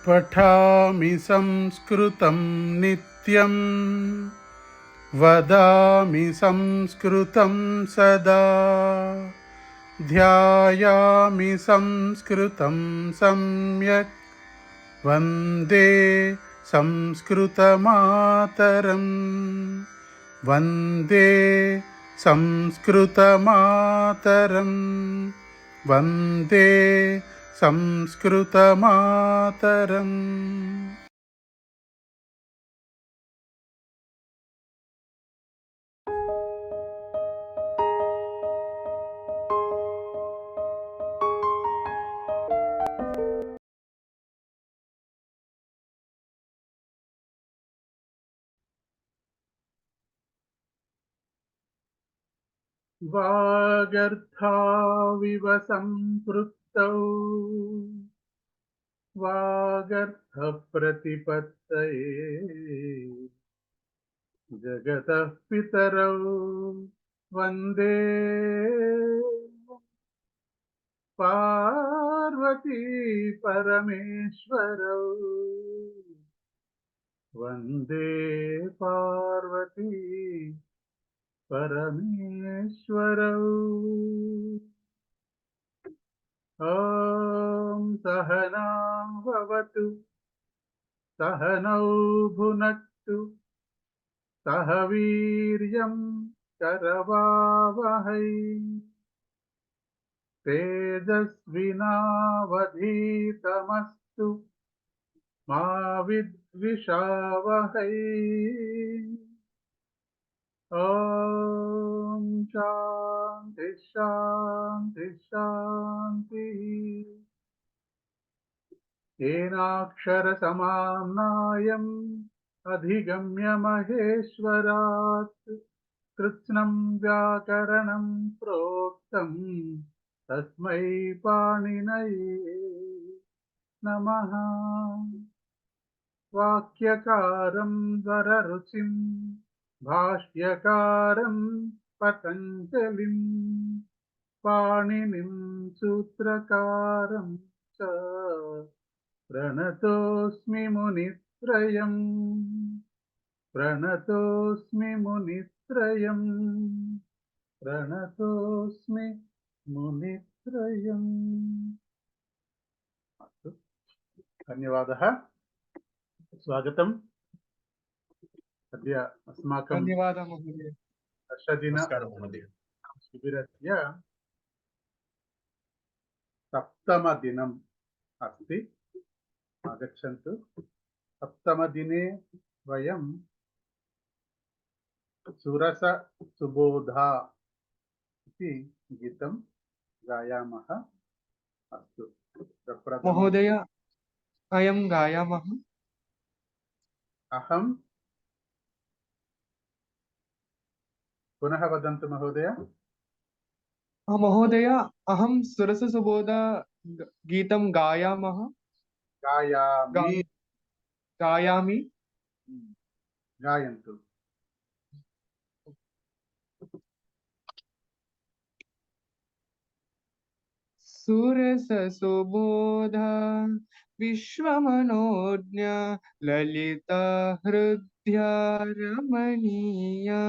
पठामि संस्कृतं नित्यं वदामि संस्कृतं सदा ध्यायामि संस्कृतं सम्यक् वन्दे संस्कृतमातरं वन्दे संस्कृतमातरं वन्दे संस्कृतमातरम्। वागर्थाविव सम्पृक्तौ वागर्थप्रतिपत्तये जगतः पितरौ वन्दे पार्वती परमेश्वरौ वन्दे पार्वती परमेश्वरौ। ॐ सहना भवतु सहनौ भुनक्तु सह वीर्यं करवावहै तेजस्विनावधीतमस्तु मा विद्विषावहै। ॐ शान्ति शान्ति शान्तिः। येनाक्षरसमाम्नायम् अधिगम्य महेश्वरात् कृत्स्नं व्याकरणं प्रोक्तम् तस्मै पाणिनये नमः। वाक्यकारं वररुचिं भाष्यकारं पतञ्जलिं पाणिनिं सूत्रकारं च प्रणतोऽस्मि मुनित्रयम् प्रणतोऽस्मि मुनित्रयम् प्रणतोऽस्मि मुनित्रयम्। धन्यवादः। स्वागतम्। अद्य अस्माकं धन्यवादः महोदय। दशदिन शिबिरस्य सप्तमदिनम् अस्ति। आगच्छन्तु। सप्तमदिने वयं सुरससुबोधा इति गीतं गायामः। अस्तु। महोदय अयं गायामः। अहं पुनः वदन्तु महोदय। महोदय अहं सुरससुबोध गीतं गायामः। गायामि। गायामि। गायन्तु। सुरससुबोध विश्वमनोज्ञ ललिता हृद्या रमणीया।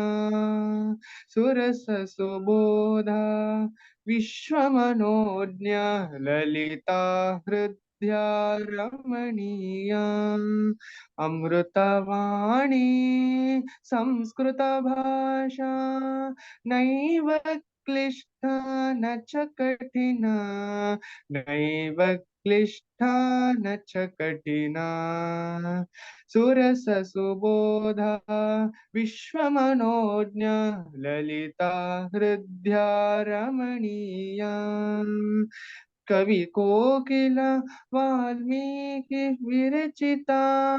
सुरससुबोध विश्वमनोज्ञ ललिता हृद्या रमणीया। अमृतवाणी संस्कृतभाषा नैव क्लिष्टा न च कठिना नैव क्लिष्टा न च कठिना। सुरससुबोधा विश्वमनोज्ञ ललिता हृद्या रमणीया। कवि कोकिल वाल्मीकि विरचिता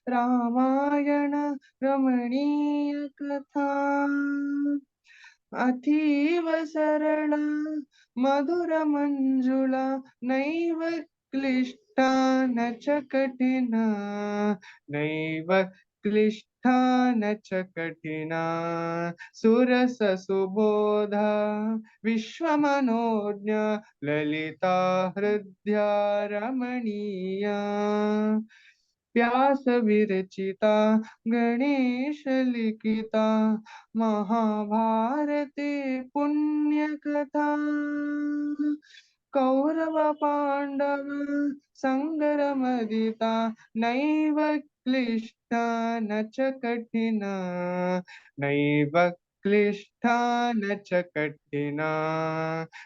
रामायण रमणीय कथा। अतीव सरला मधुर मंजुला नैव क्लिष्टा न च कठिना नैव क्लिष्टा न च कठिना सुरससुबोधा विश्वमनोज्ञ ललिता हृद्या रमणीया व्यास विरचिता गणेश लिखिता महाभारते पुण्यकथा कौरव पांडव संगरमदिता नैव क्लिष्टा न च कठिना नैव क्लिष्टा न च कठिना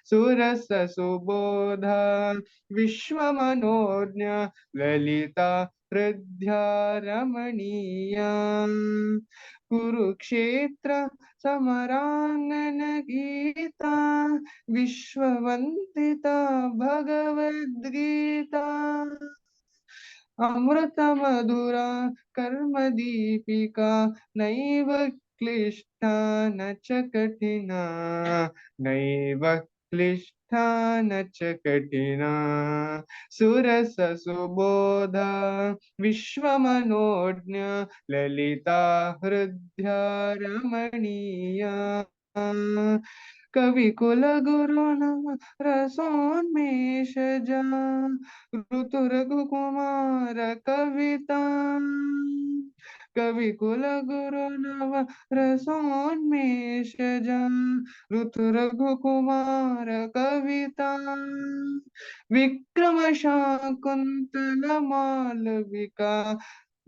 सुरस सुबोध विश्वमनोज्ञ ललिता हृद्या रमणीया कुरुक्षेत्र समरांगन गीता विश्ववंदिता भगवद्गीता अमृत मधुरा कर्म दीपिका नैव क्लिष्टा न च कठिना नैव क्लिष्टा न च कठिना सुरस सुबोध विश्वमनोज्ञ ललिता हृद्या रमणीया कवि कुल गुरु नव रसोन्मेष जा ऋतु रघुकुमार कविता कवि कुल गुरु नव रसोन्मेष जा ऋतु रघुकुमार कविता विक्रम शाकुंतल मालविका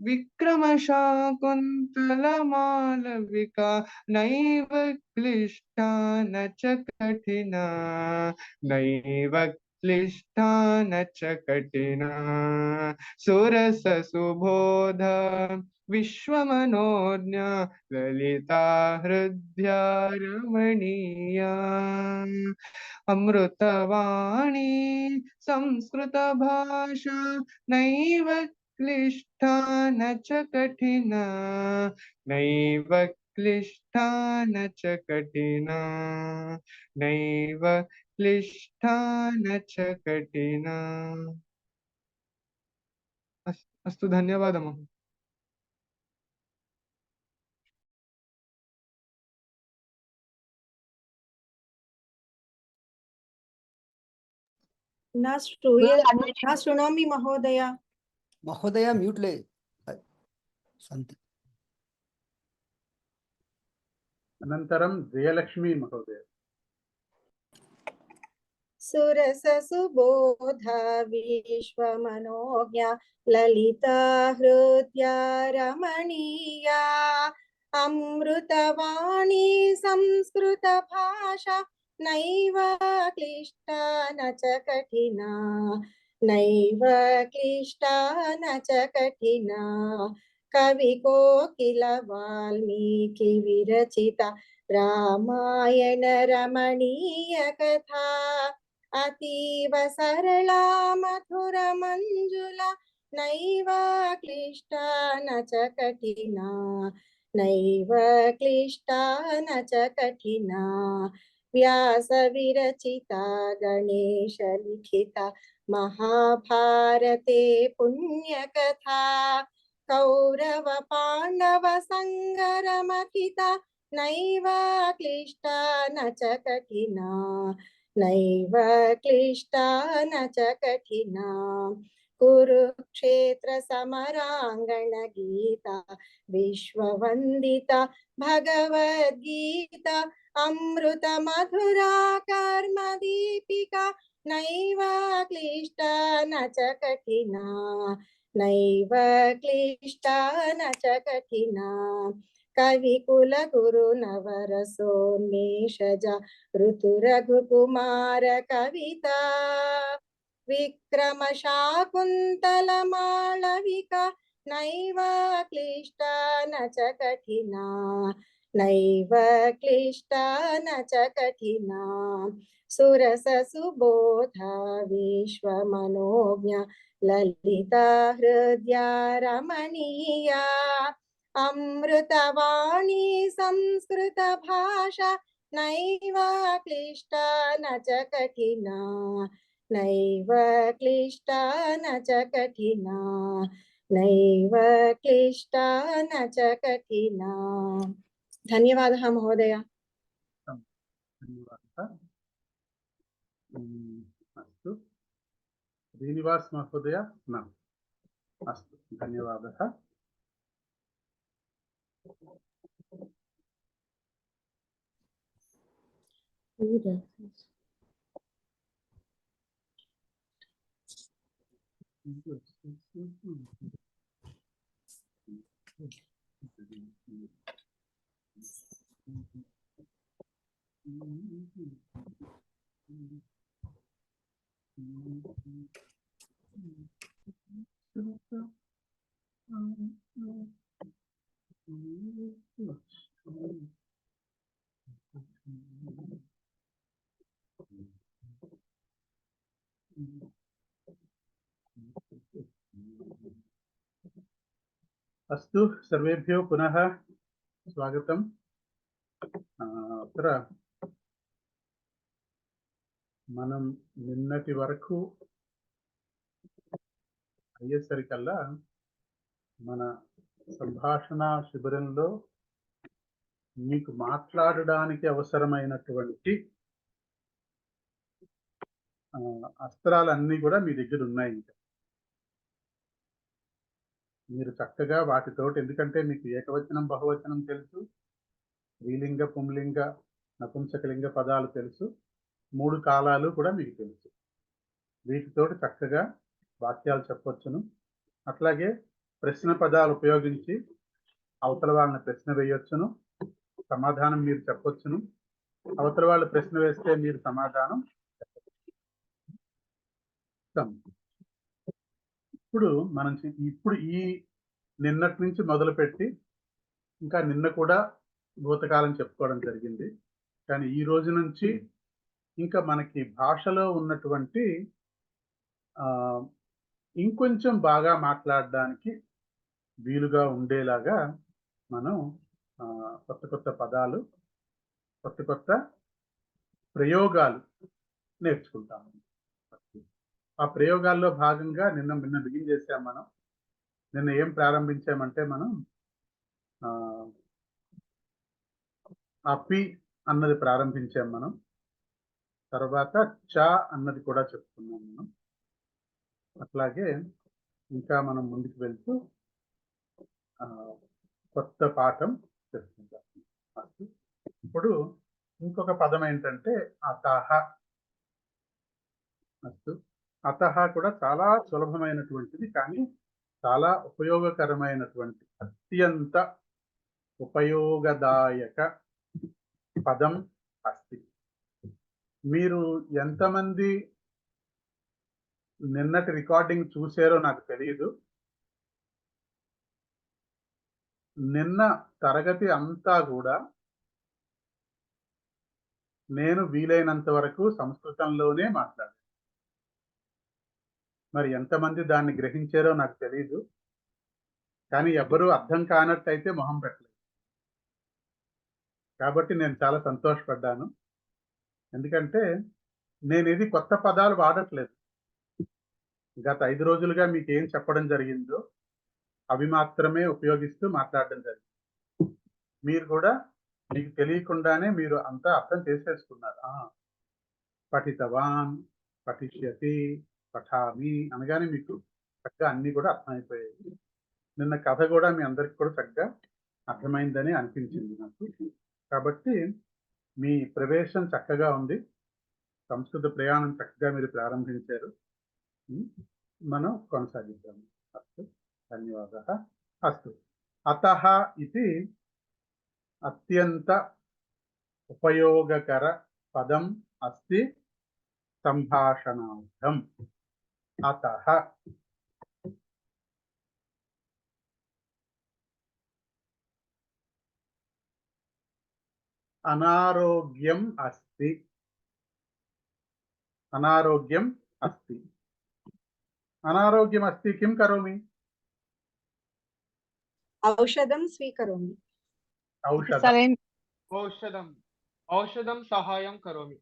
विक्रम शाकुंतल मालविका नैव क्लिष्टा न च कठिना नैव क्लिष्टा न च कठिना सुरस सुबोध विश्वमनोज्ञ ललिता हृद्या रमणीया अमृतवाणी संस्कृत भाषा नैव क्लिष्टा न च कठिना नैव क्लिष्टा न च कठिना नैव क्लिष्टा न च कठिना अस्तु धन्यवादः न श्रूये न शृणोमि महोदय महोदय म्यूट ले सन्ति अनन्तरं जयलक्ष्मी महोदय। सुरससुबोध विश्वमनोज्ञ ललिता हृद्या रमणीया अमृतवाणी संस्कृत भाषा नैव क्लिष्टा न च कठिना नैव क्लिष्टा न च कठिना कवि कोकिल वाल्मीकि विरचिता रामायण रमणीय कथा अतीव सरला मधुर मंजुला नैव क्लिष्टा न च कठिना नैव क्लिष्टा न च कठिना व्यास विरचिता गणेश लिखिता महाभारते पुण्यकथा कौरव पांडव संगरमथिता नैव क्लिष्टा न च कठिना नैव क्लिष्टा न च कठिना कुरुक्षेत्र समरांगण गीता विश्ववंदिता भगवद्गीता अमृत मधुरा कर्म दीपिका नैव क्लिष्टा न च कठिना नैव क्लिष्टा न च कठिना कवि कुल गुरु नवरसोन्मेषजा ऋतु रघुकुमार कविता विक्रम शाकुंतल मालविका नैव क्लिष्टा न च कठिना नैव क्लिष्टा न च कठिना सुरस सुबोध विश्वमनोज्ञ ललिता हृद्या रमणीया अमृतवाणी संस्कृत भाषा नैव क्लिष्टा न च कठिना नैव क्लिष्टा न च कठिना नैव क्लिष्टा न च कठिना। धन्यवादः महोदय। धन्यवादः। अस्तु, श्रीनिवास महोदय न। अस्तु, धन्यवादः। अस्तु, सर्वेभ्यो पुनः स्वागतम्। अत्र మనం నిన్నటి వరకు అయ్యేసరికల్లా మన సంభాషణ శిబిరంలో మీకు మాట్లాడడానికి అవసరమైనటువంటి అస్త్రాలన్నీ కూడా మీ దగ్గర ఉన్నాయి. ఇంకా మీరు చక్కగా వాటితోటి, ఎందుకంటే మీకు ఏకవచనం బహువచనం తెలుసు, స్త్రీలింగ పుంలింగ నపుంసకలింగ పదాలు తెలుసు, 3 కాలాలు కూడా మీకు తెలుసు. వీటితోటి చక్కగా వాక్యాలు చెప్పొచ్చును. అట్లాగే ప్రశ్న పదాలు ఉపయోగించి అవతల వాళ్ళని ప్రశ్న వేయొచ్చును, సమాధానం మీరు చెప్పొచ్చును. అవతల వాళ్ళు ప్రశ్న వేస్తే మీరు సమాధానం చెప్పచ్చు. ఇప్పుడు ఈ నిన్నటి నుంచి మొదలుపెట్టి, ఇంకా నిన్న కూడా భూతకాలం చెప్పుకోవడం జరిగింది, కానీ ఈ రోజు నుంచి ఇంకా మనకి భాషలో ఉన్నటువంటి ఇంకొంచెం బాగా మాట్లాడడానికి వీలుగా ఉండేలాగా మనం కొత్త కొత్త పదాలు, కొత్త కొత్త ప్రయోగాలు నేర్చుకుంటాము. ఆ ప్రయోగాల్లో భాగంగా నిన్న బిగిన్ చేసాం. మనం నిన్న ఏం ప్రారంభించామంటే, మనం పి అన్నది ప్రారంభించాం. మనం తర్వాత చ అన్నది కూడా చెప్పుకున్నాం మనం. అట్లాగే ఇంకా మనం ముందుకు వెళ్తూ కొత్త పాఠం చెప్పుకుంటాం. ఇప్పుడు ఇంకొక పదం ఏంటంటే అతహ. అస్తు, అతహ కూడా చాలా సులభమైనటువంటిది, కానీ చాలా ఉపయోగకరమైనటువంటి, అత్యంత ఉపయోగదాయక పదం అస్తి. మీరు ఎంతమంది నిన్నటి రికార్డింగ్ చూసారో నాకు తెలియదు. నిన్న తరగతి అంతా కూడా నేను వీలైనంత వరకు సంస్కృతంలోనే మాట్లాడాను. మరి ఎంతమంది దాన్ని గ్రహించారో నాకు తెలియదు, కానీ ఎవ్వరూ అర్థం కానట్టయితే మొహం పెట్టలేదు. కాబట్టి నేను చాలా సంతోషపడ్డాను, ఎందుకంటే నేను ఇది కొత్త పదాలు వాడట్లేదు. గత 5 రోజులుగా మీకు ఏం చెప్పడం జరిగిందో అవి మాత్రమే ఉపయోగిస్తూ మాట్లాడడం జరిగింది. మీరు కూడా మీకు తెలియకుండానే మీరు అంతా అర్థం చేసేసుకున్నారు. పఠితవాన్, పఠిష్యతి, పఠామి అనగానే మీకు చక్కగా అన్ని కూడా అర్థమైపోయాయి. నిన్న కథ కూడా మీ అందరికి కూడా చక్కగా అర్థమైందని అనిపించింది నాకు. కాబట్టి మీ ప్రవేశం చక్కగా ఉంది, సంస్కృత ప్రయాణం చక్కగా మీరు ప్రారంభించారు. మనం కొనసాగిద్దాము. అస్తు, ధన్యవాదాः. అస్తు, అతః ఇది అత్యంత ఉపయోగకర పదం అస్తి సంభాషణార్థం. అతః అనారోగ్యం అస్తి. అనారోగ్యం అస్తి. అనారోగ్యం అస్తి, కిం కరోమి? औषधं स्वीकरोमि। औषधं सहायं करोमि।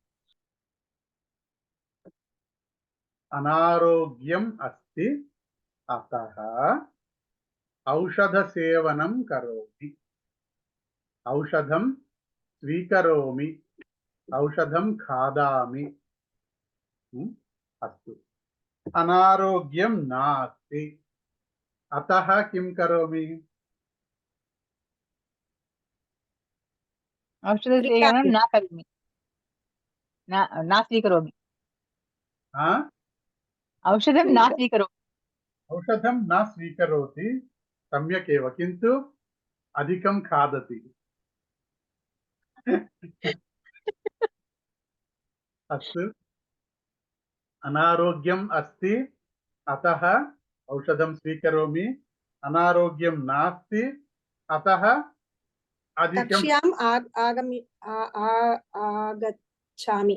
अनारोग्यम् अस्ति अतः औषधसेवनं करोमि औषधं स्वीकरोमि औषधं खादामि अस्तु अनारोग्यं नास्ति अतः किं करोमि औषधसेवनं न करोमि न स्वीकरोमि हाँ? औषधं न स्वीकरोमि औषधं न स्वीकरोति सम्यक् एव किन्तु अधिकं खादति अस्तु अनारोग्यम् अस्ति अतः औषधं स्वीकरोमि अनारोग्यं नास्ति अतः अधिकं कक्ष्याम् आगच्छामि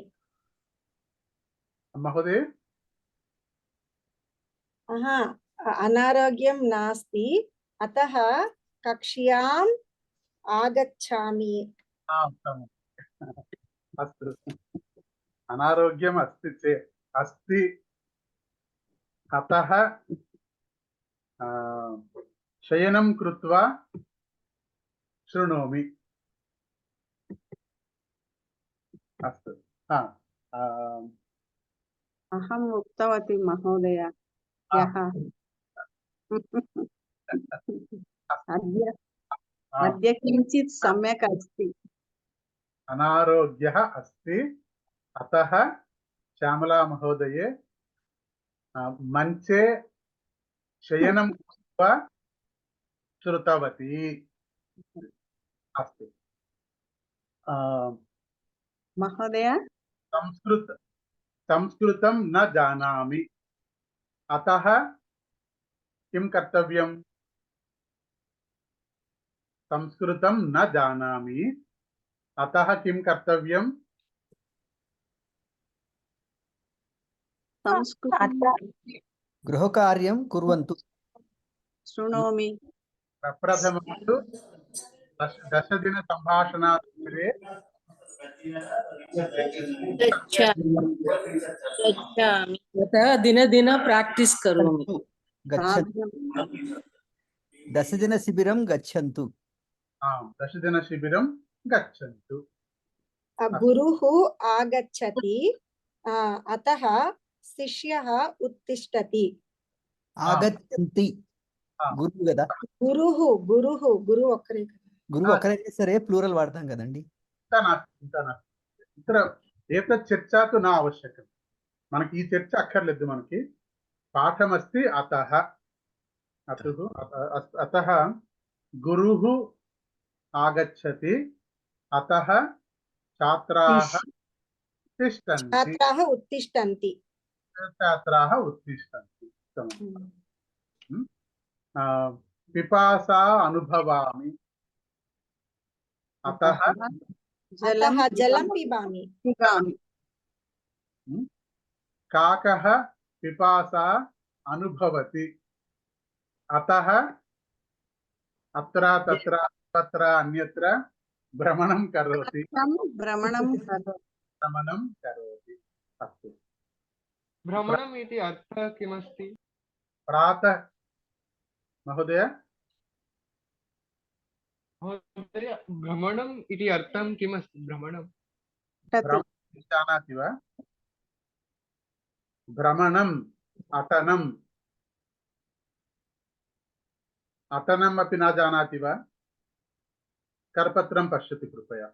महोदय अनारोग्यं नास्ति अतः कक्ष्याम् आगच्छामि उत्तमम् अस्तु अनारोग्यम् अस्ति चेत् अस्ति अतः शयनं कृत्वा शृणोमि अस्तु अहम् उक्तवती महोदय ह्यः अद्य किञ्चित् सम्यक् अस्ति अनारोग्यः अस्ति अतः श्यामला महोदये मञ्चे शयनं कृत्वा श्रुतवती अस्तु महोदय संस्कृतं न जानामि अतः किं कर्तव्यम् संस्कृतं न जानामि अतः किं कर्तव्यम् गृहकार्यं कुर्वन्तु शृणोमि प्रप्रथमं तु दशदिनसम्भाषणान्तरे दिन प्राक्टिस् करोमि दशदिनशिबिरं गच्छन्तु दशदिनशिबिरं गच्छन्तु गुरुः आगच्छति अतः शिष्यः उत्तिष्ठति आगच्छन्ति గురువు కదా గురువు ఒక్కరే గురువు ఒక్కరైతే సరే ప్లూరల్ వాడతాం కదండి ఇక్కడ ఏతత్ చర్చ తు నా ఆవశ్యకం మనకి ఈ చర్చ అక్కర్లేదు మనకి పాఠమస్తి అతః అతః గురుః ఆగచ్చతి అతః ఛాత్రాः ఉత్తిష్టంతి ఛాత్రాः ఉత్తిష్టంతి పిపాసా అనుభవామి అతః జలం పిబామి కాకः పిపాసా అనుభవతి అతః అత్ర తత్ర తత్ర అన్యత్ర భ్రమణం కరోతి అస్తు भ्रमणम् इति अर्थः किमस्ति प्रातः महोदय भ्रमणम् इति अर्थं किमस्ति भ्रमणं जानाति वा भ्रमणम् अटनम् अपि न जानाति वा करपत्रं पश्यतु कृपया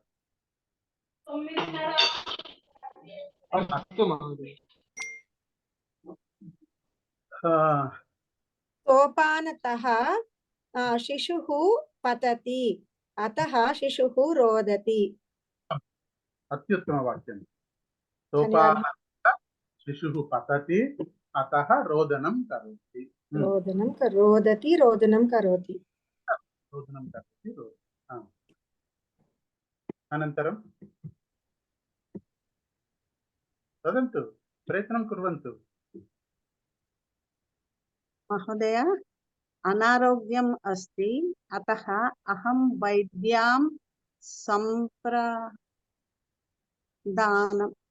अस्तु महोदय सोपानतः शिशुः पतति अतः शिशुः रोदति अत्युत्तमवाक्यं सोपानतः शिशुः पतति अतः रोदनं करोति रोदनं करोति अनन्तरं वदन्तु प्रयत्नं कुर्वन्तु महोदय अनारोग्यम् अस्ति अतः अहं वैद्यां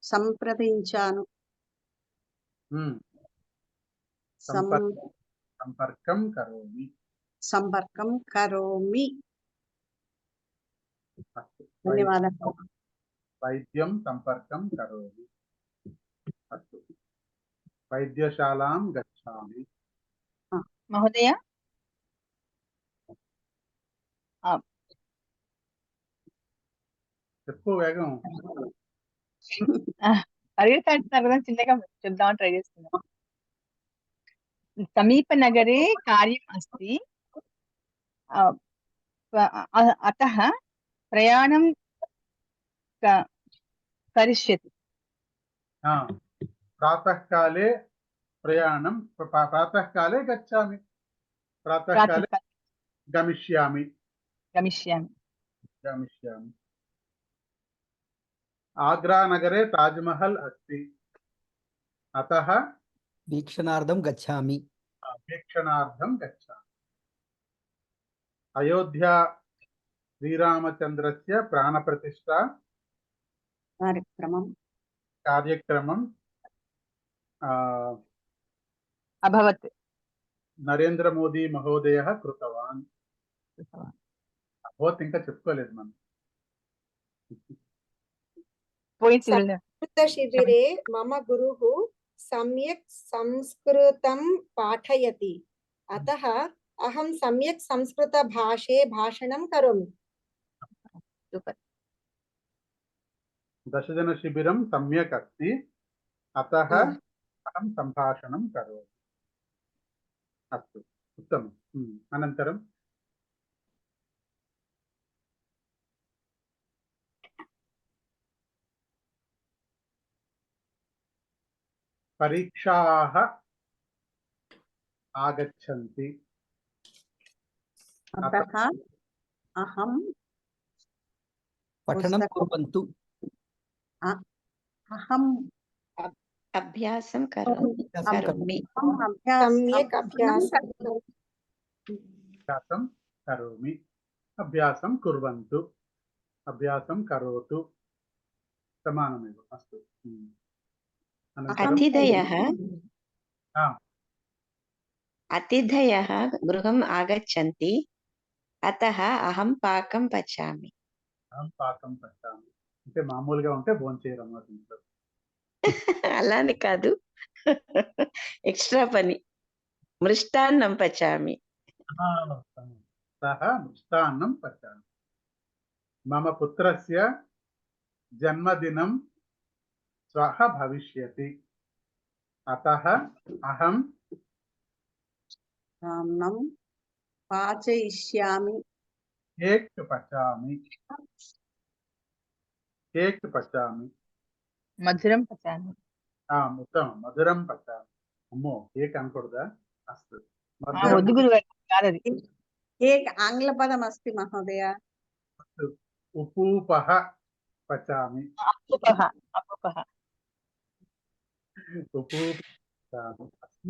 संप्रदिंचानु సంపర్కం కరోమి. సంపర్కం కరోమి. అస్తు. ధన్యవాదాలు. వైద్యం సంపర్కం కరోమి. అస్తు. వైద్యశాలాం గచ్చామి. మహోదయ చెప్పు వేగం. పరిగెత్తుతున్నారు కదా, చిన్నగా చెప్దామని ట్రై చేస్తున్నాం. సమీపనగరే కార్యం అస్తి, అతః ప్రయాణం కరిష్యతి. ప్రాతఃకాలే ప్రయాణం, ప్రాతఃకాలే గచ్చామి, ప్రాతఃకాలే గమిష్యామి. గమిష్యామి. ఆగ్రా నగరే తాజ్ మహల్ అస్తి, అతః వీక్షణార్థం గచ్చామి. వీక్షణార్థం గచ్చామి. అయోధ్యా శ్రీరామచంద్రస్య ప్రాణప్రతిష్ఠా కార్యక్రమం అభవత్. నరేంద్ర మోదీ మహోదయः కృతవాన్. అభవత్ ఇంకా చెప్పుకోలేదు మనం. సంస్కృత శిబిరే మమ గురుః సమ్యక్ సంస్కృతం పాఠయతి, అతః అహం సమ్యక్ సంస్కృత భాషే భాషణం కరోమి. సూపర్. దశజన శిబిరం సమ్యక్ అస్తి, అతః అహం సంభాషణం కరోమి. అస్తు, ఉత్తమం. అనంతరం పరీక్షాः ఆగచ్చంతి, అతః అహం పఠనం కుర్వంతు. అహం అభ్యాసం కరోమి. సమ్యక్ అభ్యాసం అభ్యాసం కరోమి. అభ్యాసం కుర్వంతు, అభ్యాసం కరోతు, సమానమేవ. అస్తు. అతిథయः గృహం ఆగచ్చంతి, అతః అహం పాకం పచామి. అహం పాకం పచామి అంటే మామూలుగా ఉంటే భోంచేయరు అన్నమాట ఇంట్లో. అలానే కాదు, ఎక్స్ట్రా పని. మృష్టాన్నం పచామి. సహ మృష్టాన్నం పచామి. మమ పుత్రస్య జన్మదినం శ్వః భవిష్యతి, అతః అహం అన్నం పాచయిష్యామి. కేక్ పచామి. కేక్ పచామి. మధురం పచామి. ఉత్తమం. మధురం పచామి. అమ్మో, కేక్ అనకూడదా? అస్తు. వద్దు గురుగారు, కాదది. కేక్ ఆంగ్ల పదం అస్తి మహోదయ. ఉపూపః పచామి.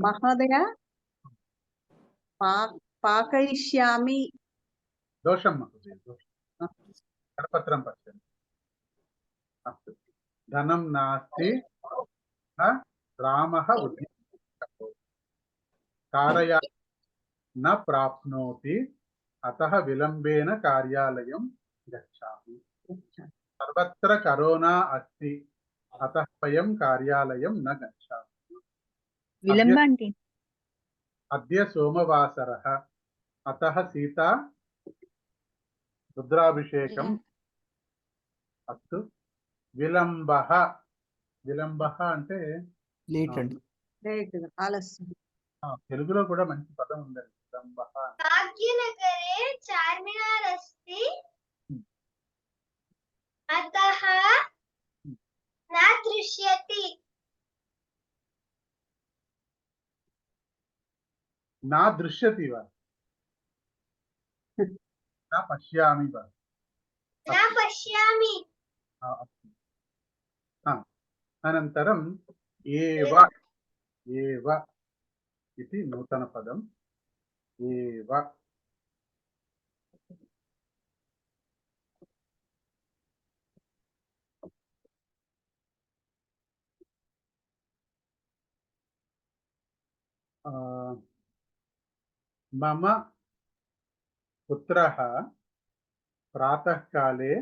మహోదయ పాకయిష్యామి. దోషం మహోదయ, దోషం. కరపత్రం పశ్యండి. అస్తు. ధనం నాస్తి, రామः ఉద్యోగం कारया न प्राप्नोति, अतः विलम्बेन कार्यालयं गच्छामि. सर्वत्र करोना अस्ति, अतः वयं कार्यालयं न गच्छामः. విలంబ అంటే अद्य सोमवासरः, अतः सीता रुद्राभिषेकम्. अस्तु. विलम्बः, విలంబః అంటే లేట్ అండి. ఆలస్యం. తెలుగులో కూడా మంచి పదం ఉందండి, విలంబః. భాగ్యనగరే చార్మినార్ అస్తి, అతః నా దృశ్యతి. నా దృశ్యతి వా, నా పశ్యామి వా. నా పశ్యామి. అనంతరం ఏవ, ఏవ ఇది నూతన పదం. ఏవ मम पुत्रः प्रातःकाले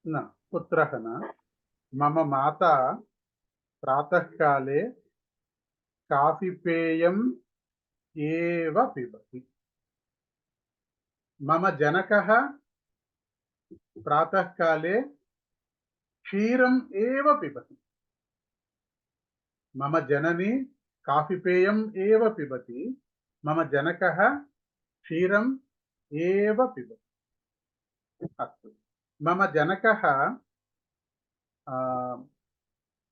न पुत्रः न मम माता प्रातःकाले काफीपेयम् एव पिबति। मम जनकः प्रातःकाले क्षीरम् एव पिबति। मम जननी काफीपेयम् एव पिबति, मम जनकः क्षीरम् एव पिबति। अस्तु, मम जनकः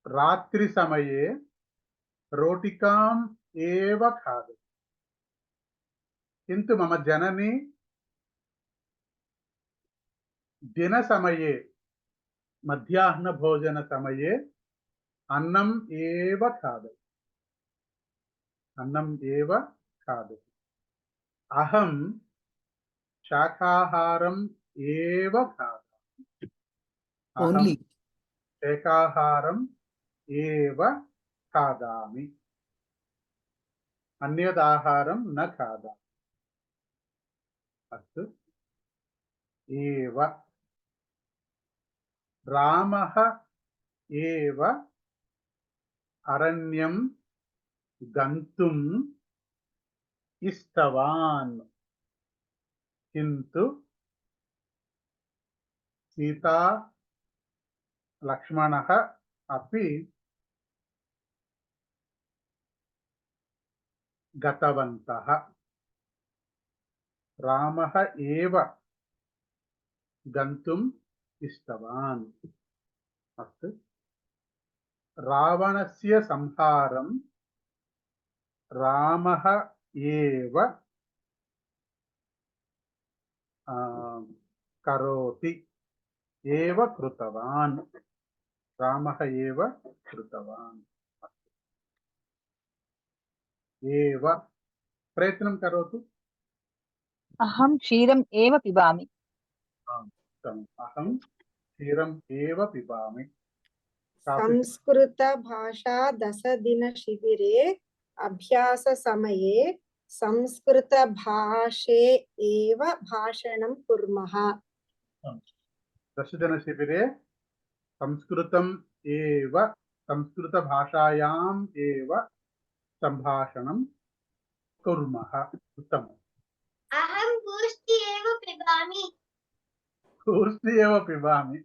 रात्रिसमये रोटिकाम् एव खादति, किन्तु मम जननी दिनसमये मध्याह्नभोजनसमये अन्नम् एव खादति, अन्नम् एव खादति। अहं शाकाहारम् एव खादामि, अहं Only. शाकाहारम् एव खादामि, अन्यदाहारं न खादामि। अस्तु, एव रामः एव अरण्यं गन्तुम् इष्टवान्, किन्तु सीता लक्ष्मणः अपि गतवन्तः। रामः एव गन्तुम् इष्टवान्। अस्तु, रावणस्य संहारं रामः एव करोति, एव कृतवान्, रामः एव कृतवान्। एव प्रयत्नं करोतु। अहं क्षीरम् एव पिबामि। अहं क्षीरम् एव पिबामि। संस्कृत भाषा 10 दिन शिबिरे अभ्यास समये संस्कृत भाषे एव भाषणं कुर्मः। 10 दिन शिबिरे संस्कृतम् एव, संस्कृतभाषायाम् एव सम्भाषणं कुर्मः। उत्तमम्। अहं कूष्टी एव पिबामि। कूष्टी एव पिबामि।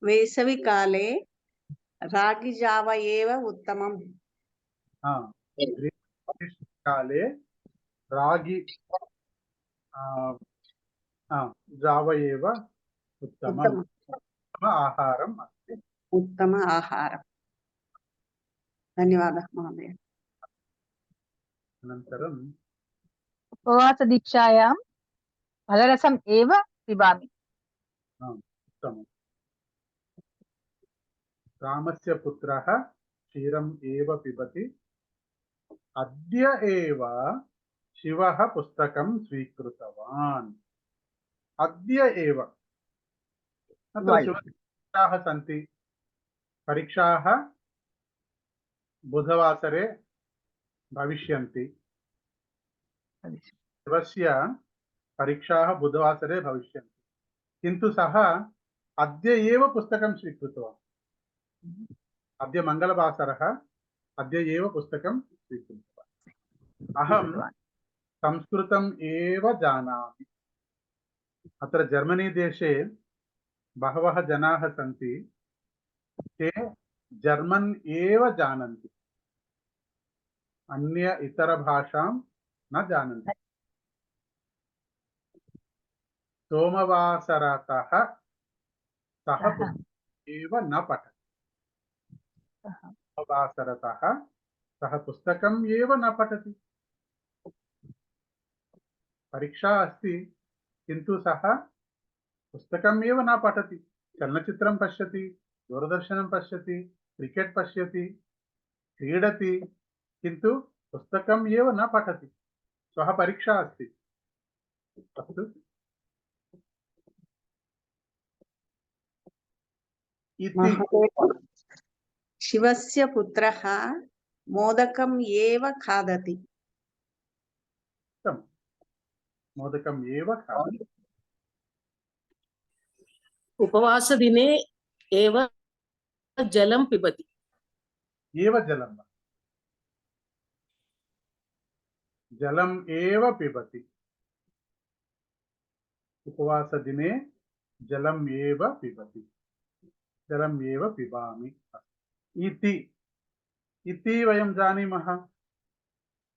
వేసవికాలే రాగి జావ ఏవ ఉత్తమం। కాలే రాగి జావ ఏవ ఉత్తమం, ఉత్తమ ఆహారం अस्ति। ఉత్తమ ఆహారం। ధన్యవాదాలు మహోదయ। అనంతరం उपवासदीक्षायां फलरसम् एव पिबामि। उत्तमम्। रामस्य पुत्रः क्षीरम् एव पिबति। अद्य एव शिवः पुस्तकं स्वीकृतवान्। अद्य एव, अत्र शिवपरीक्षाः सन्ति। परीक्षाः बुधवासरे भविष्यन्ति। शिवस्य परीक्षाः बुधवासरे भविष्यन्ति, किन्तु सः अद्य एव पुस्तकं स्वीकृतवान्। अद्य मङ्गलवासरः, अद्य एव पुस्तकं स्वीकृतवान्। अहं संस्कृतम् एव जानामि। अत्र जर्मनी देशे बहवः जनाः सन्ति, ते जर्मन् एव जानन्ति, अन्य इतरभाषां न जानन्ति। सोमवासरतः सः एव न पठति। सोमवासरतः सः पुस्तकम् एव न पठति। परीक्षा अस्ति, किन्तु सः पुस्तकम् एव न पठति। चलनचित्रं पश्यति, दूरदर्शनं पश्यति, क्रिकेट् पश्यति, क्रीडति, किन्तु पुस्तकम् एव न पठति। श्वः परीक्षा अस्ति, अस्तु इति महोदय, शिवस्य पुत्रः मोदकम् एव खादति। उत्तमं। मोदकम् एव खादति। उपवासदिने एव जलं पिबति। एव जलं वा? जलम् एव पिबति। उपवासदिने जलम् एव पिबति। जलम् एव पिबामि। इति इति वयं जानीमः।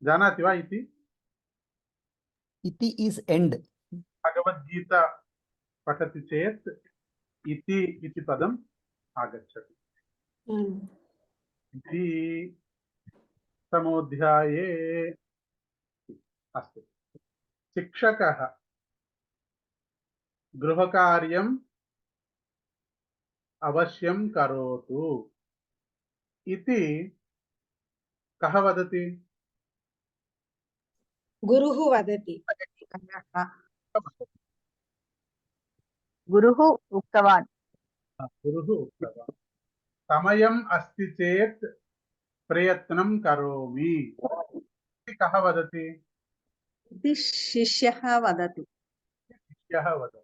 जानाति वा इति? इति इस् एण्ड्। भगवद्गीता पठति चेत् इति इति पदम् आगच्छति। इति समोऽध्याये अस्ति। शिक्षकः गृहकार्यम् अवश्यं करोतु इति कः वदति? गुरुः वदति। गुरुः उक्तवान्। गुरुः उक्तवान्। समयम् अस्ति चेत् प्रयत्नं करोमि इति कः वदति? इति शिष्यः वदति। शिष्यः वदति।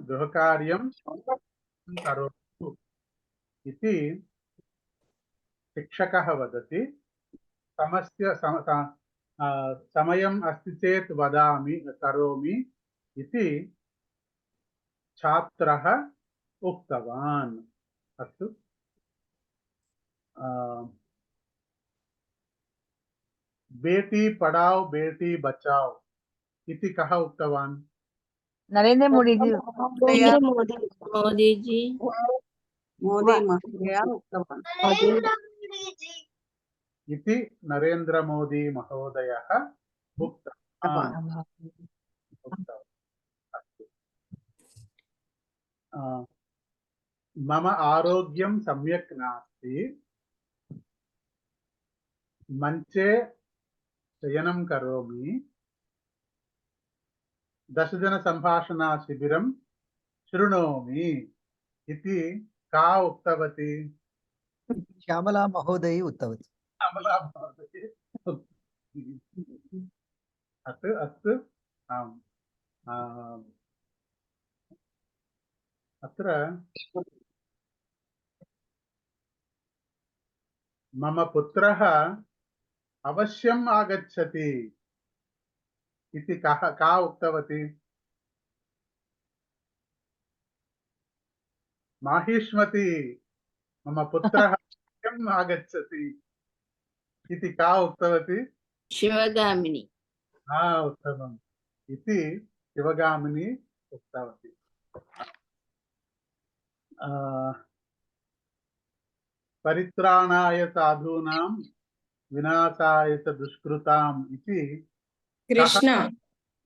गृहकार्यं करोतु इति शिक्षकः वदति। समयम् अस्ति चेत् वदामि करोमि इति छात्रः उक्तवान्। अस्तु बेटी पढ़ाओ बेटी बचाओ इति कः उक्तवान्? नरेंद्र मोदी जी। मोदी जी। मोदी महोदय उक्तवान्। नरेंद्र मोदी जी। इति नरेंद्र मोदी महोदयः उक्तवान्। मम आरोग्यं सम्यक् नास्ति। मञ्चे शयनं करोमि। 10 जन संभाषणा शिबिरं शृणोमि इति का उक्तवती? श्यामला महोदयी उक्तवती। श्यामला महोदयी। अस्तु अस्तु आम्। अत्र मम पुत्रः अवश्यम् आगच्छति इति का उक्तवती? माहिष्मती मम पुत्रः अवश्यम् आगच्छति इति का उक्तवती? शिवगामिनी। उत्तमम्। इति शिवगामिनी उक्तवती। परित्राणाय साधूनां विनाशाय च दुष्कृताम् इति कृष्ण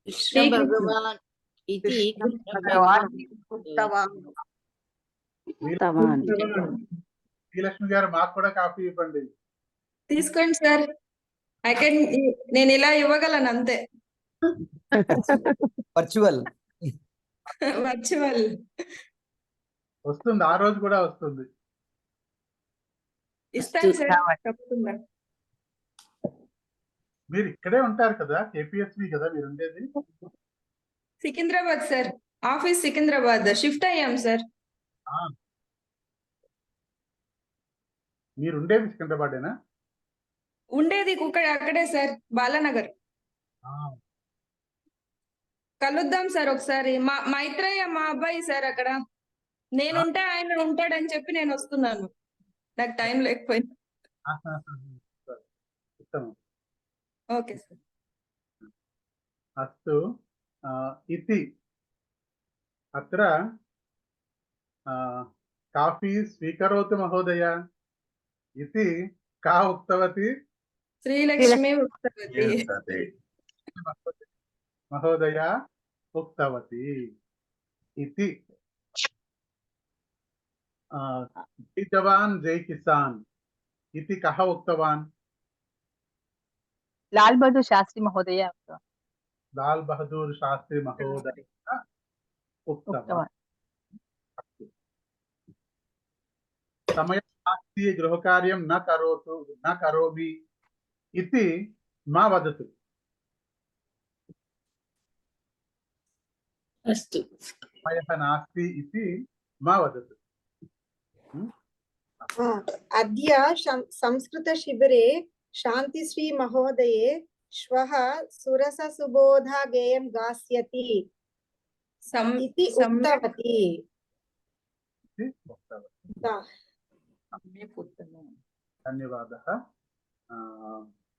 कृष्ण भगवान् इति ఉత్తవాన్. శ్రీలక్ష్మి గారు మాకు కూడా కాఫీ ఇవ్వండి. తీసుకోండి సార్. నేను ఇలా ఇవ్వగలను అంతే. వర్చువల్ వర్చువల్ వస్తుంది, ఆ రోజు కూడా వస్తుంది. ఇస్తాను సార్ తప్పకుండా. మీరు ఇక్కడే ఉంటారు కదా, కేపీఎస్వి కదా మీరు ఉండేది? Secunderabad sir, office Secunderabad, shift అయ్యాం సార్. మీరు ఉండేది సికింద్రాబాదేనా? ఉండేది అక్కడే సార్, బాలానగర్. కలుద్దాం సార్ ఒకసారి. మైత్రయ్య మా అబ్బాయి సార్ అక్కడ. నేనుంటే ఆయన ఉంటాడని చెప్పి నేను వస్తున్నాను, నాకు టైం లేకపోయింది. Okay sir. అస్తు ఇతి అత్ర కాఫీ స్వీకరోతు మహోదయ ఇతి కా ఉక్తవతి? శ్రీలక్ష్మి ఉక్తవతి. మహోదయ ఉక్తవతి ఇతి. జై జవాన్ జై కిసాన్ इति कः उक्तवान्? लाल बहादुर शास्त्री महोदय। లాల్ బహదూర్ శాస్త్రి మహోదయ ఉక్తవాన్. ఉక్తవాన్. సమయం నాస్తి గృహకార్యం న కరోతు న కరోమి ఇతి మా వదతు. అస్తు. సమయః నాస్తి ఇతి మా వదతు. అద్య సంస్కృతశిబిరే శాంతిశ్రీ మహోదయే శ్వః సురస సుబోధ గేయం గాస్యతి ఇతి ఉక్తవతి. ఇది ఉక్తవతి. ధన్యవాదः.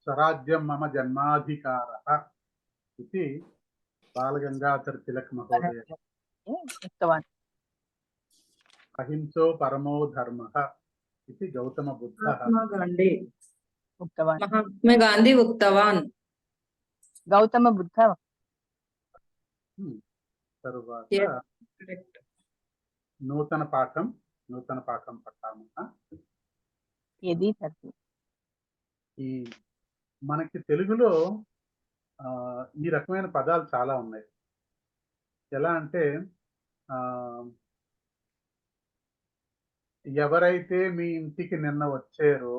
స్వరాజ్యం మమ జన్మాధికారः ఇది బాలగంగాధర్ తిలక్ మహోదయ. ఉక్తవాన్. అహింసో పరమో ధర్మః ఇది గౌతమ బుద్ధः. ఉక్తవాన్. మహాత్మా గాంధీ ఉక్తవాన్. గౌతమ బుద్ధ. తరువాత Yes, correct. నూతన పాఠం పట్టామः. యది తర్హి. ఈ మనకి తెలుగులో ఈ రకమైన పదాలు చాలా ఉన్నాయి. ఎలా అంటే ఎవరైతే మీ ఇంటికి నిన్న వచ్చారో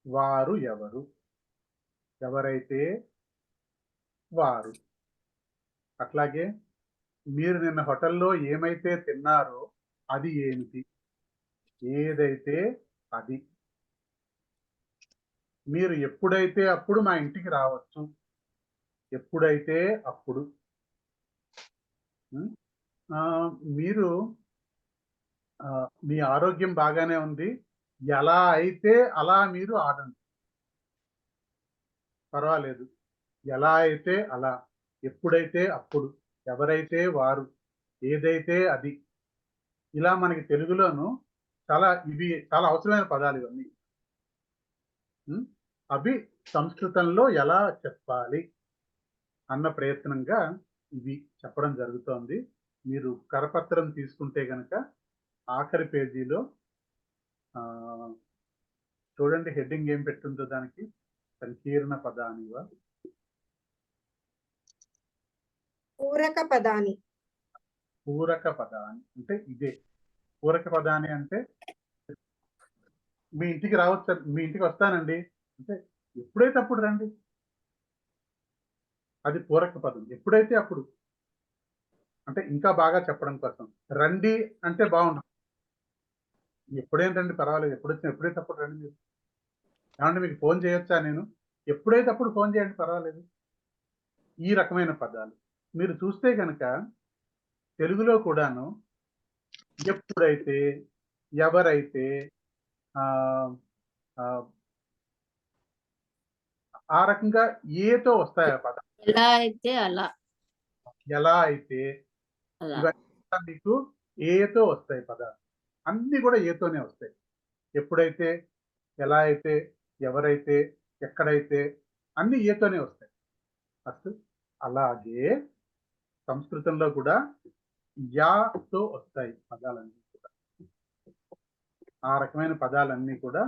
వారు ఎవరు, ఎవరైతే వారు. అట్లాగే మీరు నిన్న హోటల్లో ఏమైతే తిన్నారో అది ఏమిటి, ఏదైతే అది. మీరు ఎప్పుడైతే అప్పుడు మా ఇంటికి రావచ్చు, ఎప్పుడైతే అప్పుడు. మీరు మీ ఆరోగ్యం బాగానే ఉంది, ఎలా అయితే అలా మీరు ఆడండి, పర్వాలేదు. ఎలా అయితే అలా, ఎప్పుడైతే అప్పుడు, ఎవరైతే వారు, ఏదైతే అది. ఇలా మనకి తెలుగులోను ఇవి చాలా అవసరమైన పదాలు ఇవన్నీ. అవి సంస్కృతంలో ఎలా చెప్పాలి అన్న ప్రయత్నంగా ఇవి చెప్పడం జరుగుతోంది. మీరు కరపత్రం తీసుకుంటే గనక ఆఖరి పేజీలో చూడండి, హెడ్డింగ్ ఏం పెట్టుందో దానికి. సంకీర్ణ పదానివ పూరక పదాని. పూరక పదాని అంటే ఇదే. పూరక పదాని అంటే మీ ఇంటికి రావచ్చు, మీ ఇంటికి వస్తానండి అంటే ఎప్పుడైతే అప్పుడు రండి, అది పూరక పదం. ఎప్పుడైతే అప్పుడు అంటే ఇంకా బాగా చెప్పడం కోసం. రండి అంటే బాగుండదు, ఎప్పుడేంటండి పర్వాలేదు, ఎప్పుడైతే అప్పుడు రండి. మీరు ఏమంటే మీకు ఫోన్ చేయొచ్చా నేను, ఎప్పుడైతే అప్పుడు ఫోన్ చేయండి పర్వాలేదు. ఈ రకమైన పదాలు మీరు చూస్తే కనుక తెలుగులో కూడాను ఎప్పుడైతే, ఎవరైతే, ఆ రకంగా ఏతో వస్తాయి ఆ పదాలు. ఎలా అయితే అలా, ఎలా అయితే, అలా. ఇవన్నీ మీకు ఏతో వస్తాయి పదాలు. అన్ని కూడా ఏతోనే వస్తాయి. ఎప్పుడైతే, ఎలా అయితే, ఎవరైతే, ఎక్కడైతే, అన్ని ఏతోనే వస్తాయి. అసలు అలాగే సంస్కృతంలో కూడా యాతో వస్తాయి పదాలన్నీ కూడా. ఆ రకమైన పదాలన్నీ కూడా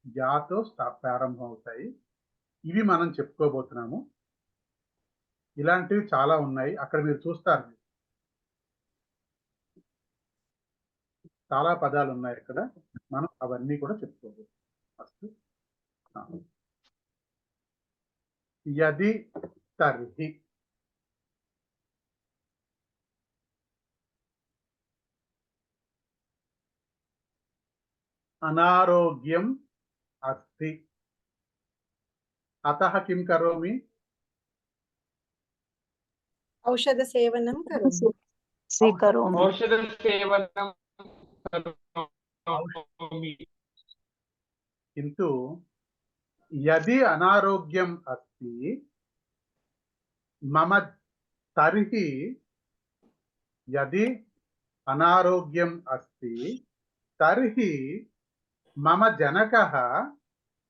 యాతో ప్రారంభం అవుతాయి. ఇవి మనం చెప్పుకోబోతున్నాము. ఇలాంటివి చాలా ఉన్నాయి, అక్కడ మీరు చూస్తారు. చాలా పదాలు ఉన్నాయి ఇక్కడ, మనం అవన్నీ కూడా చెప్పుకోబోతున్నాం. ఫస్ట్ యది తర్హి. అనారోగ్యం అస్తి, అతః కిం కరోమి? ఔషధ సేవనం కరోమి. స్వీకరోమి. ఔషధ సేవనం కరోమి. కింటు యది అనారోగ్యం అస్తి మమ తర్హి, యది అనారోగ్యం అస్తి తర్హి మమ జనకః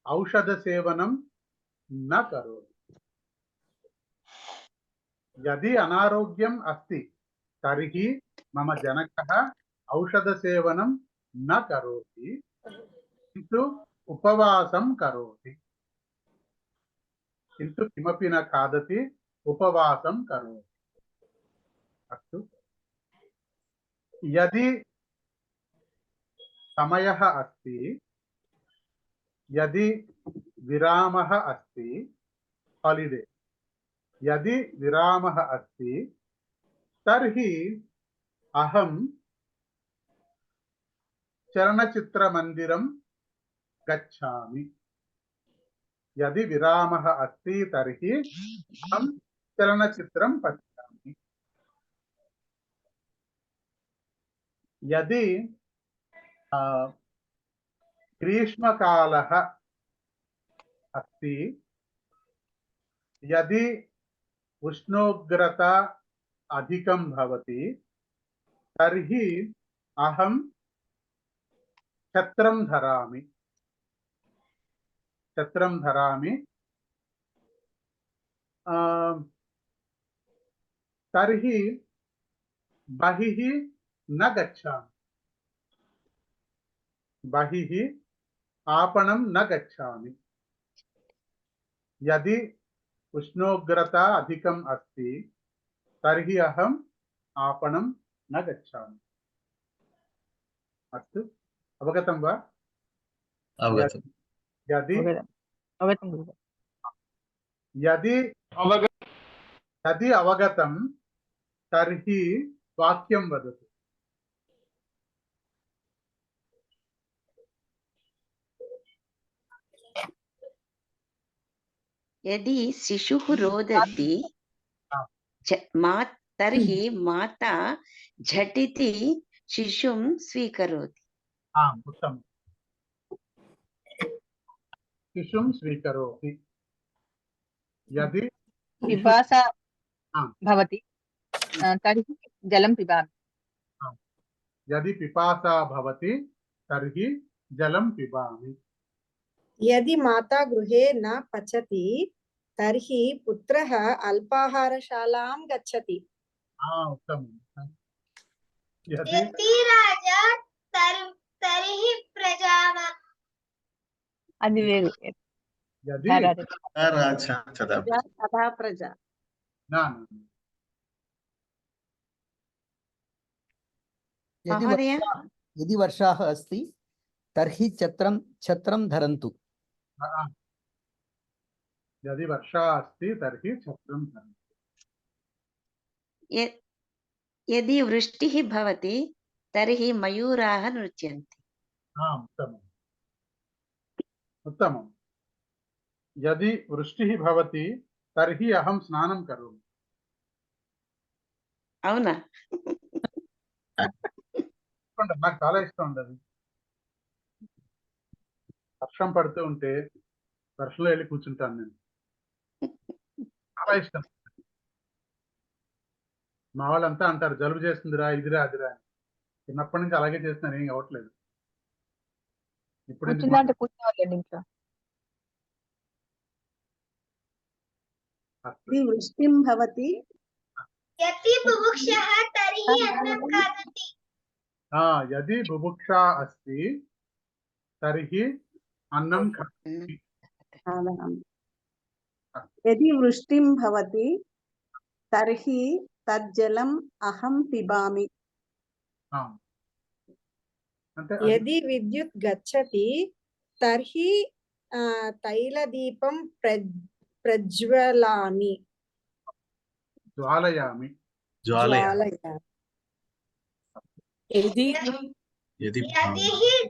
ఔషధ సేవనం న కరోతి. యది అనారోగ్యం అస్తి తర్హి మమ జనకః ఔషధ సేవనం న కరోతి కింటు ఉపవాసం కరోతి. కింటు కిమపి న ఖాదతి उपवासं करोति। अस्तु, यदि समयः अस्ति, यदि विरामः अस्ति, हालिडे, यदि विरामः अस्ति तर्हि अहं चलनचित्रमन्दिरं गच्छामि। यदि विरामः अस्ति तर्हि अहं चलनचित्रं पश्यामि। यदि ग्रीष्मकालः अस्ति, यदि उष्णोग्रता अधिकं भवति तर्हि अहं छत्रं धरामि। छत्रं धरामि। तर्हि बहिः न गच्छामि। बहिः आपणं न गच्छामि। यदि उष्णोग्रता अधिकम् अस्ति तर्हि अहम् आपणं न गच्छामि। अस्तु, अवगतं वा? अवगतम्। यदि अवगतं गुरुः। यदि अवगतं तर्हि वाक्यं वदतु। यदि शिशुः रोदति तर्हि माता झटिति शिशुं स्वीकरोति। आम्, उत्तमम्। शिशुं स्वीकरोति। यदि पिपासा भवति तर्हि जलं पिबामि। यदि पिपासा भवति तर्हि जलं पिबामि। यदि माता गृहे न पचति तर्हि पुत्रः अल्पाहारशालां गच्छति। उत्तमम्। यदि राजा तर्हि प्रजा। అది వేరు. यदि तथा प्रजा। यदि वर्षाः अस्ति तर्हि छत्रं धरन्तु। यदि वर्षा अस्ति तर्हि छत्रं धरन्तु। यदि वृष्टिः भवति तर्हि मयूराः नृत्यन्ति। उत्तमम्, उत्तमम्। यदि वृष्टिः भवति तर्हि अहं स्नानं करोमि। అవునా? నాకు చాలా ఇష్టం ఉండదు. వర్షం పడుతూ ఉంటే వర్షంలో వెళ్ళి కూర్చుంటాను నేను. చాలా ఇష్టం. మా వాళ్ళంతా అంటారు జలుబు చేస్తుందిరా, ఇదిరా, అదిరా. చిన్నప్పటి నుంచి అలాగే చేస్తున్నాను, ఏం అవ్వట్లేదు. ఇప్పుడు वृष्टिं भवति यदि बुभुक्षः तर्हि अन्नं खादति। यदि बुभुक्षा अस्ति तर्हि अन्नं खादति। यदि वृष्टिं भवति तर्हि तज्जलम् अहं पिबामि। यदि विद्युत् गच्छति तर्हि तैलदीपं प्रज्वलामि। ज्वालयामि। यदि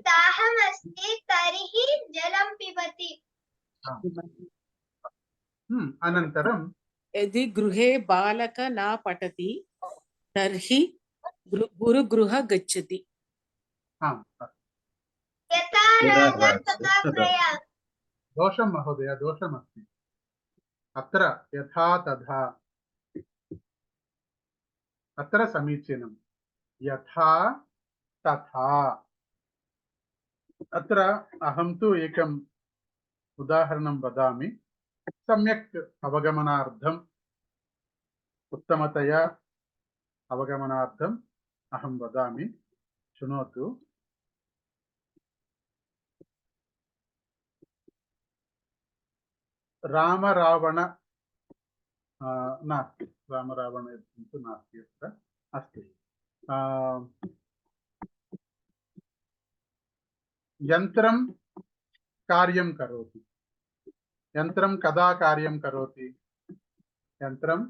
दाहम् अस्ति तर्हि जलं पिबति। अनन्तरं यदि गृहे बालक न पठति तर्हि गुरुगृह गच्छति। यथा राजा तथा प्रजा। दोषं महोदय, दोषमस्ति अत्र। यथा तथा अत्र समीचीनं। यथा तथा अत्र अहं तु एकम् उदाहरणं वदामि सम्यक् अवगमनार्थम्, उत्तमतया अवगमनार्थम् अहं वदामि, शृणोतु। राम रावण नास्ति, रामरावणयुद्धं तु नास्ति अत्र। अस्ति यन्त्रं कार्यं करोति। यन्त्रं कदा कार्यं करोति? यन्त्रं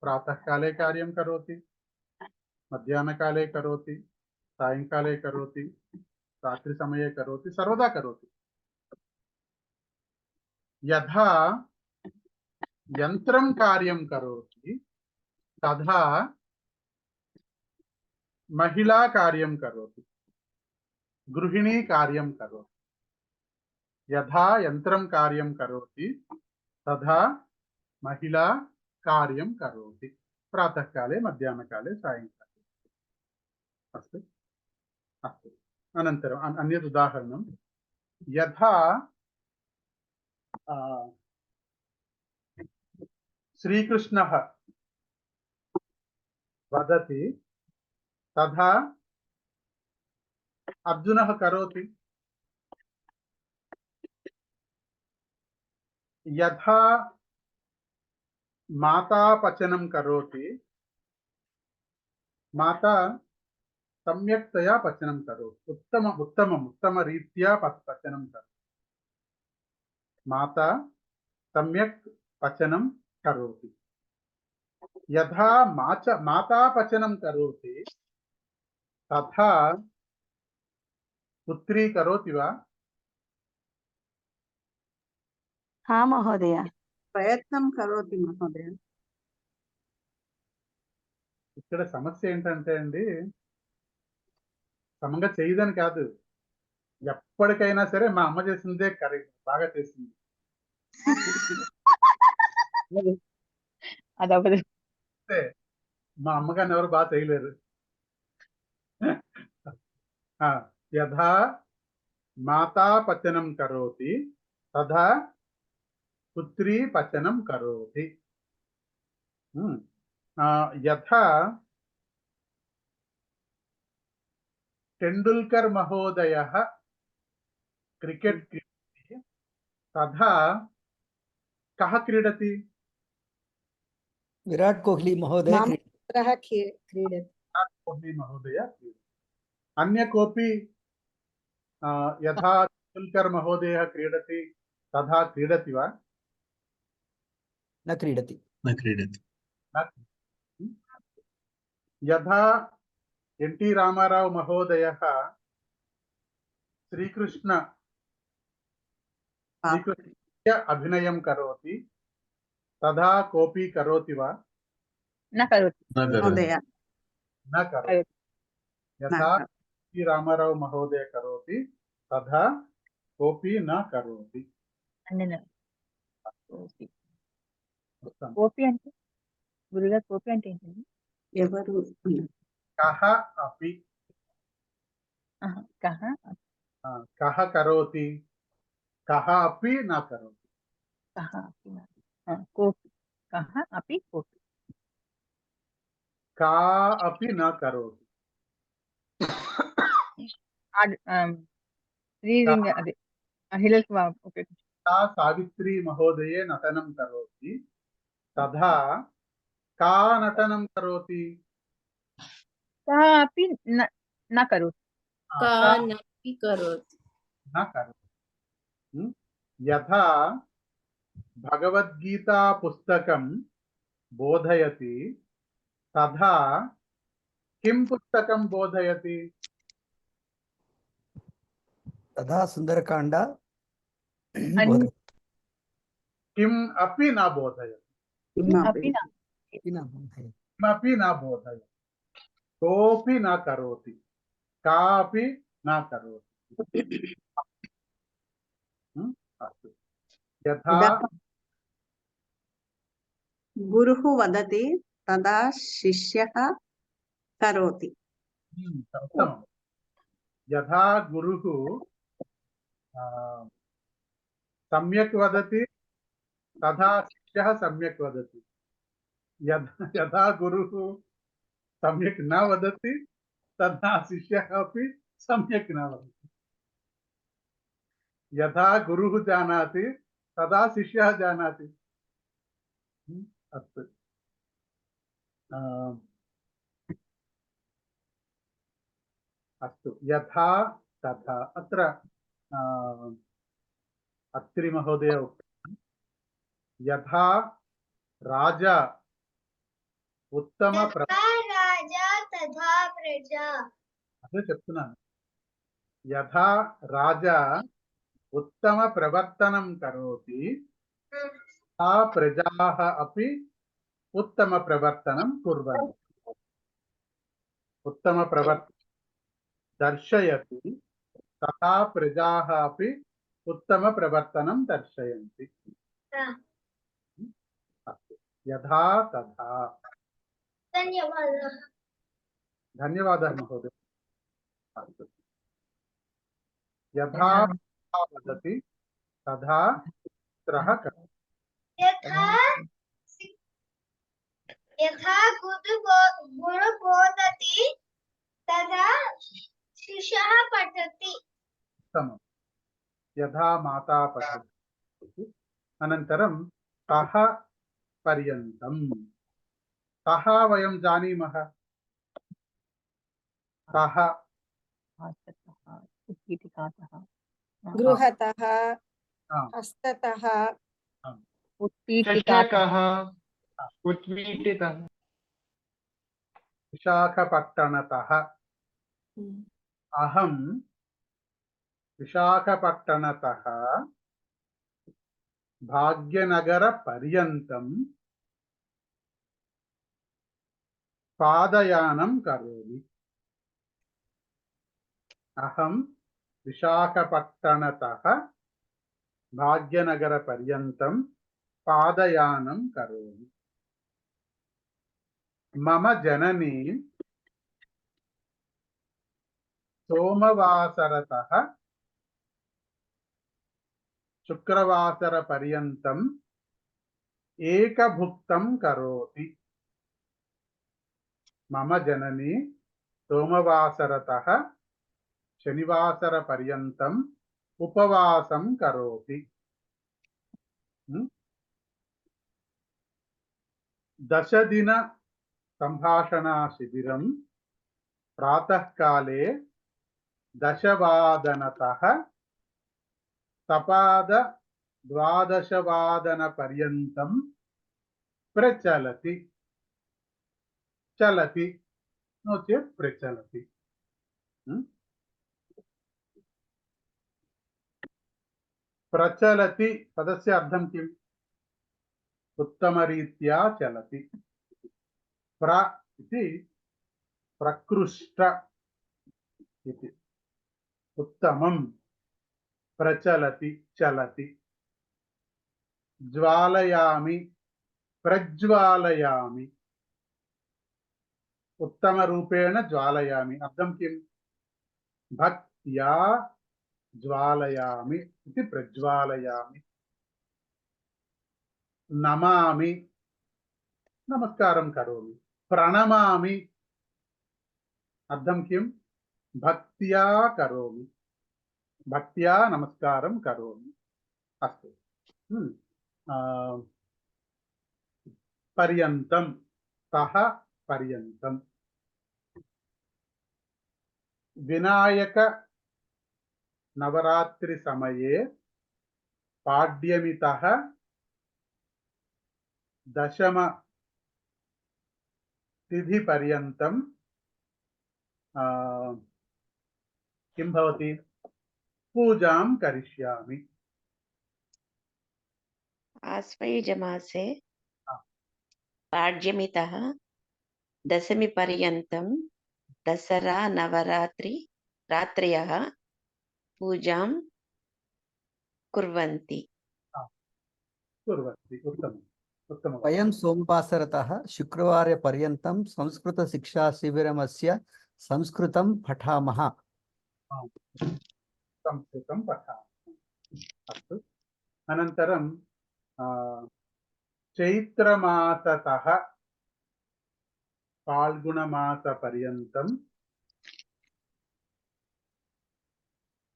प्रातःकाले कार्यं करोति, मध्याह्नकाले करोति, सायङ्काले करोति, रात्रिसमये करोति, सर्वदा करोति। यथा यन्त्रं कार्यं करोति तथा महिला कार्यं करोति, गृहिणी कार्यं करोति। यथा यन्त्रं कार्यं करोति तथा महिला कार्यं करोति, प्रातःकाले, मध्याह्नकाले, सायङ्काले। अस्तु अस्तु। अनन्तरम् अन्यत् उदाहरणं, यथा श्रीकृष्णः वदति तथा अर्जुनः करोति। यथा माता पचनं करोति, माता सम्यक्तया पचनं करोति, उत्तमरीत्या पचनं करोति। माता सम्यक् पचनं करोति। यथा माता पचनं करोति तथा पुत्री करोति वा? हाँ महोदय, ప్రయత్నం కరోతి మహోదయ. ఇక్కడ సమస్య ఏంటంటే అండి, సమంగా చేయదని కాదు, ఎప్పటికైనా సరే మా అమ్మ చేసిందే కరెక్ట్, బాగా చేసింది. అదవ్వదు. మా అమ్మగారిని ఎవరు బాగా చేయలేరు. యథా మాతా పచనం కరోతి తథా పుత్రీ పచనం కరోతి. యథా तेंडुलकर महोदयः क्रिकेट क्रीडति तथा कः क्रीडति? विराट कोहली महोदय मम पुत्रः क्रीडति। विराट कोहली महोदय क्रीडति। अन्य कोऽपि यथा तेंडुलकर महोदयः क्रीडति तथा क्रीडति वा? न क्रीडति। यथा एन्.टी. रामाराव महोदयः श्रीकृष्णस्य अभिनयं करोति तथा कोऽपि करोति वा? न करोति మహోదయ. न करोति। यथा एन्.टी. रामाराव महोदय करोति तथा कोऽपि न करोति। కోపి అంటే గురుగారు, కోపి అంటే ఏంటండి? ఎవరు? कः अपि। కహ कः करोति, कः अपि न करोति। కహ అపి కోపి, కహ అపి కోపి. का अपि न करोति। స్త్రీలింగ అదే మహిళలకు ఉపయోగించు. सा सावित्री महोदये नटनं करोति तथा का नटनं करोति? కా అపి न करोति. कानपि करोति। न करोति। यथा भगवद्गीता पुस्तकं बोधयति तथा किं पुस्तकं बोधयति? तथा सुंदरकांड किम् अपि न बोधयति। అపి न किमपि न बोधयति। कोऽपि न करोति, कापि न करोति। अस्तु। यथा गुरुः वदति तदा शिष्यः करोति। उत्तमम्। यथा गुरुः सम्यक् वदति तथा शिष्यः सम्यक् वदति। यथा गुरुः सम्यक् न वदति तथा शिष्यः अपि सम्यक् न वदति। यथा गुरुः जानाति तथा शिष्यः जानाति। अस्तु अस्तु यथा तथा अत्र अत्रि महोदय उक्तवान् यथा राजा उत्तम यथा राजा तथा प्रजा अదే చెప్తున్నాను यथा राजा उत्तम प्रवर्तनं करोति तथा प्रजाः अपि उत्तम प्रवर्तनं कुर्वन्ति उत्तम प्रवर्तनं दर्शयति तथा प्रजाः अपि उत्तम प्रवर्तनं दर्शयन्ति यथा तथा धन्यवादः धन्यवादः महोदय अस्तु यथा वदति तथा पुत्रः यथा यथा गुरु बोधति तथा शिष्यः पठति उत्तमं यथा माता पठति अनन्तरं कः पर्यन्तं कः वयं जानीमः कः गृहतः हाँ। हस्ततः चषकः उत्पीठितः विशाखपट्टणतः अहं विशाखपट्टणतः भाग्यनगरपर्यन्तं पादयानं करोमि अहं विशाखपट्टणतः भाग्यनगरपर्यन्तं पादयानं करोमि मम जननी सोमवासरतः शुक्रवासरपर्यन्तम् एकभुक्तं करोति मम जननी सोमवासरतः शनिवासरपर्यन्तम् उपवासं करोति 10 दिन संभाषणाशिबिरं प्रातःकाले 10 वादनतः सपाद 12 वादनपर्यन्तं प्रचलति चलति नो चेत् प्रचलति प्रचलति पदस्य अर्थं किम् उत्तमरीत्या चलति प्र इति प्रकृष्ट इति उत्तमं प्रचलति चलति ज्वालयामि प्रज्वालयामि उत्तमरूपेण ज्वालयामि अर्थं किं भक्त्या ज्वालयामि इति प्रज्वालयामि नमामि नमस्कारं करोमि प्रणमामि अर्थं किं भक्त्या करोमि भक्त्या नमस्कारं करोमि अस्तु पर्यन्तं तः पर्यन्तं विनायक नवरात्रि समये पाड्यमितः दशम तिथि पर्यन्तं किं भवति पूजां करिष्यामि आश्वयुजमासे पाड्यमितः दशमी पर्यन्तं दसरा नवरात्रि रात्रयः पूजां कुर्वन्ति उत्तमम् उत्तमं वयं सोमवासरतः शुक्रवारपर्यन्तं संस्कृतशिक्षाशिबिरमस्य संस्कृतं पठामः संस्कृतं पठामः अस्तु अनन्तरं चैत्रमासतः फाल्गुणमासपर्यन्तं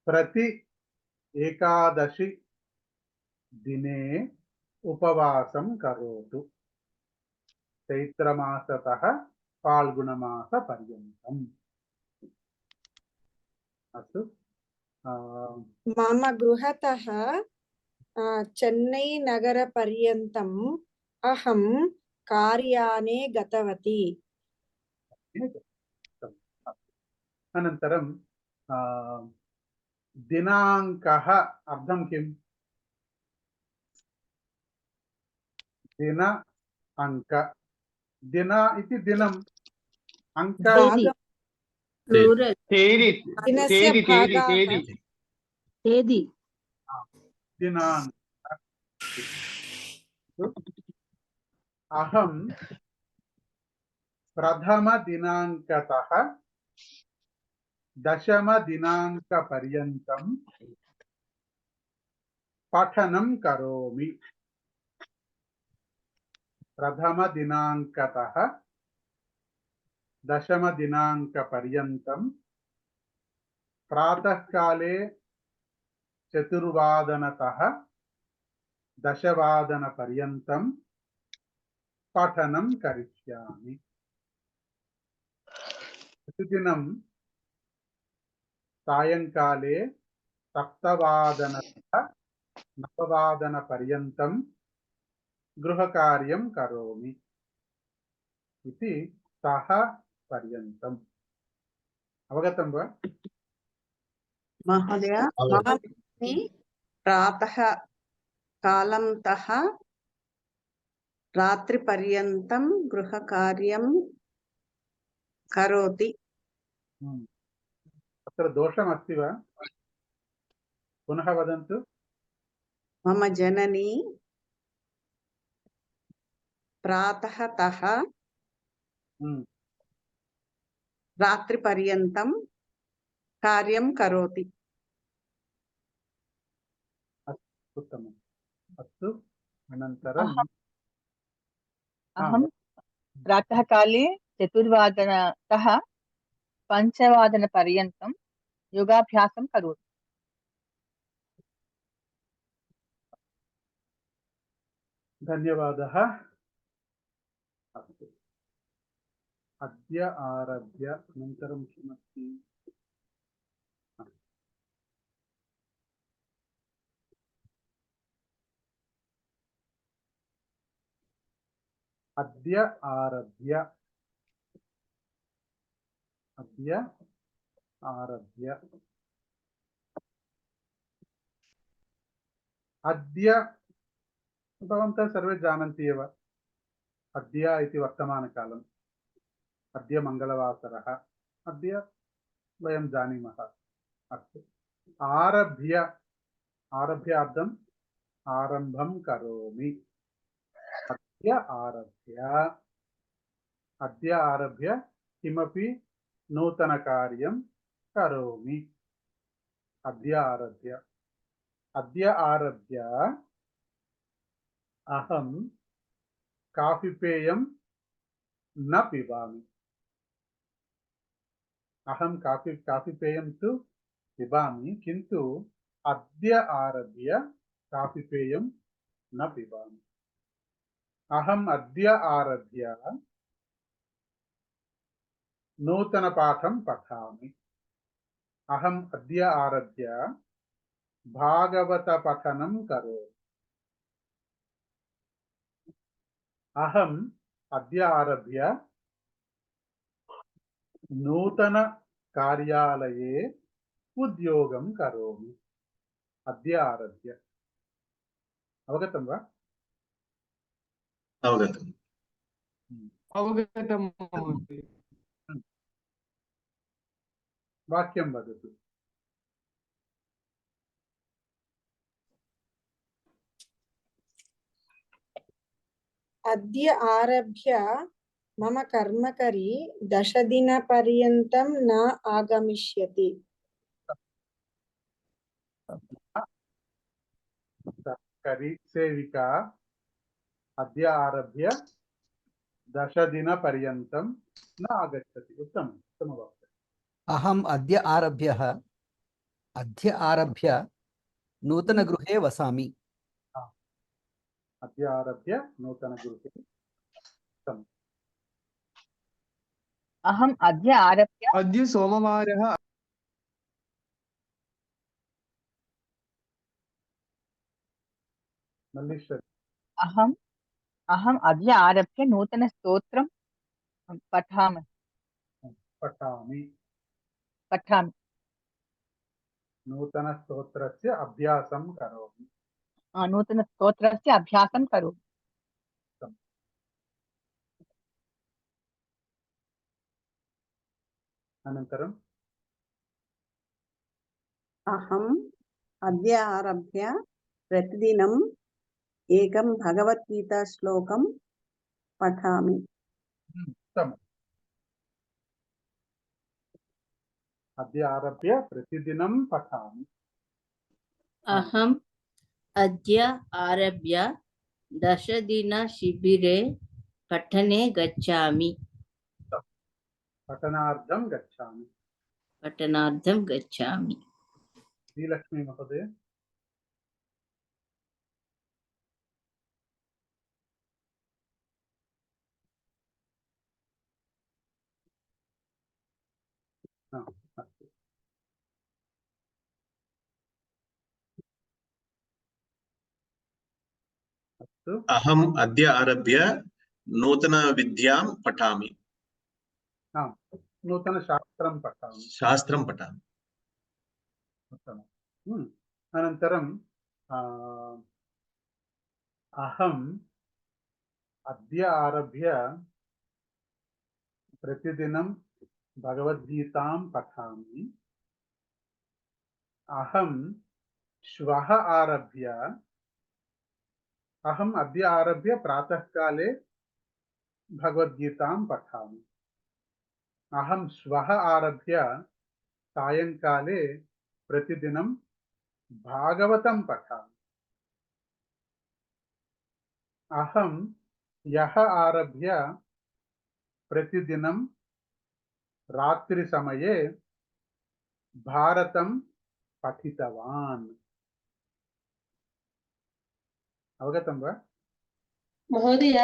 प्रति एकादशि दिने उपवासं करोतु चैत्रमासतः फाल्गुणमासपर्यन्तम्। अस्तु। मम गृहतः चेन्नै नगरपर्यन्तम् अहं कार्याने गतवती। अनन्तरं दिनाङ्कः अर्थं किम्? दिन अंक दिन इति दिनम् अंक प्लूरल् दिनस्य भागाः తేదీ दिनाङ्क। अहं प्रथमदिनाङ्कतः दशमदिनाङ्कपर्यन्तं पठनं करोमि। प्रथमदिनाङ्कतः दशमदिनाङ्कपर्यन्तं प्रातःकाले 4:00 10:00 पठनं करिष्यामि। प्रतिदिनं सायङ्काले 7:00 गृहकार्यं करोमि इति सः पर्यन्तम्। अवगतं वा? महोदय प्रातः कालंतः रात्रिपर्यन्तं गृहकार्यं करोति। अत्र दोषमस्ति वा? पुनः वदन्तु। मम जननी प्रातःतः रात्रिपर्यन्तं कार्यं करोति। उत्तमम्। अस्तु। अनन्तरं अहं प्रातःकाले 4:00 5:00 योगाभ्यासं करोमि। धन्यवादः। अस्तु। अद्य आरभ्य अनन्तरं किमस्ति? अद्य आरभ्य अद्य भवन्तः सर्वे जानन्ति एव। अद्य इति वर्तमानकालम्। अद्य मङ्गलवासरः। अद्य वयं जानीमः। अस्तु। आरभ्य अर्थम् आरम्भं करोमि। अद्य आरभ्य किमपि नूतनकार्यं करोमि। अद्य आरभ्य अहं काफीपेयं न पिबामि। अहं काफीपेयं तु पिबामि, किन्तु अद्य आरभ्य काफीपेयं न पिबामि। अहम् अद्य आरभ्य नूतनपाठं पठामि। अहम् अद्य आरभ्य भागवतपठनं करोमि। अहम् अद्य आरभ्य नूतनकार्यालये उद्योगं करोमि। अद्य आरभ्य। अवगतं वा? अवगतम्। अवगतं महोदय। वाक्यं वदतु। अद्य आरभ्य मम कर्मकरी 10 दिनपर्यन्तं न आगमिष्यति। कर्मकरी सेविका अद्य आरभ्य 10 दिनपर्यन्तं न आगच्छति। उत्तमवाक्यम्। अहम् अद्य आरभ्य नूतनगृहे वसामि। अद्य आरभ्य नूतनगृहे। अहम् अद्य आरभ्य अद्य सोमवारः मल्लीश्वरी अहम् अद्य आरभ्य नूतनस्तोत्रं पठामि पठामि पठामि नूतनस्तोत्रस्य अभ्यासं करोमि नूतनस्तोत्रस्य अभ्यासं करोमि अनन्तरं अहम् अद्य आरभ्य प्रतिदिनम् एकं भगवद्गीताश्लोकं पठामि उत्तमम् अद्य आरभ्य प्रतिदिनं पठामि अहम् अद्य आरभ्य 10-दिन-शिबिरे पठने गच्छामि पठनार्थं गच्छामि पठनार्थं गच्छामि श्रीलक्ष्मी महोदय अस्तु अस्तु अहम् अद्य आरभ्य नूतनविद्यां पठामि नूतनशास्त्रं पठामि शास्त्रं पठामि उत्तमम् अनन्तरं अहम् अद्य आरभ्य प्रतिदिनं भगवद्गीतां पठामि अहम् अद्य आरभ्य प्रातःकाले भगवद्गीतां पठामि अहं श्वः आरभ्य सायङ्काले प्रतिदिनं भागवतं पठामि अहं ह्यः आरभ्य प्रतिदिनं रात्रिसमये भारतं पठितवान् अवगतं वा महोदय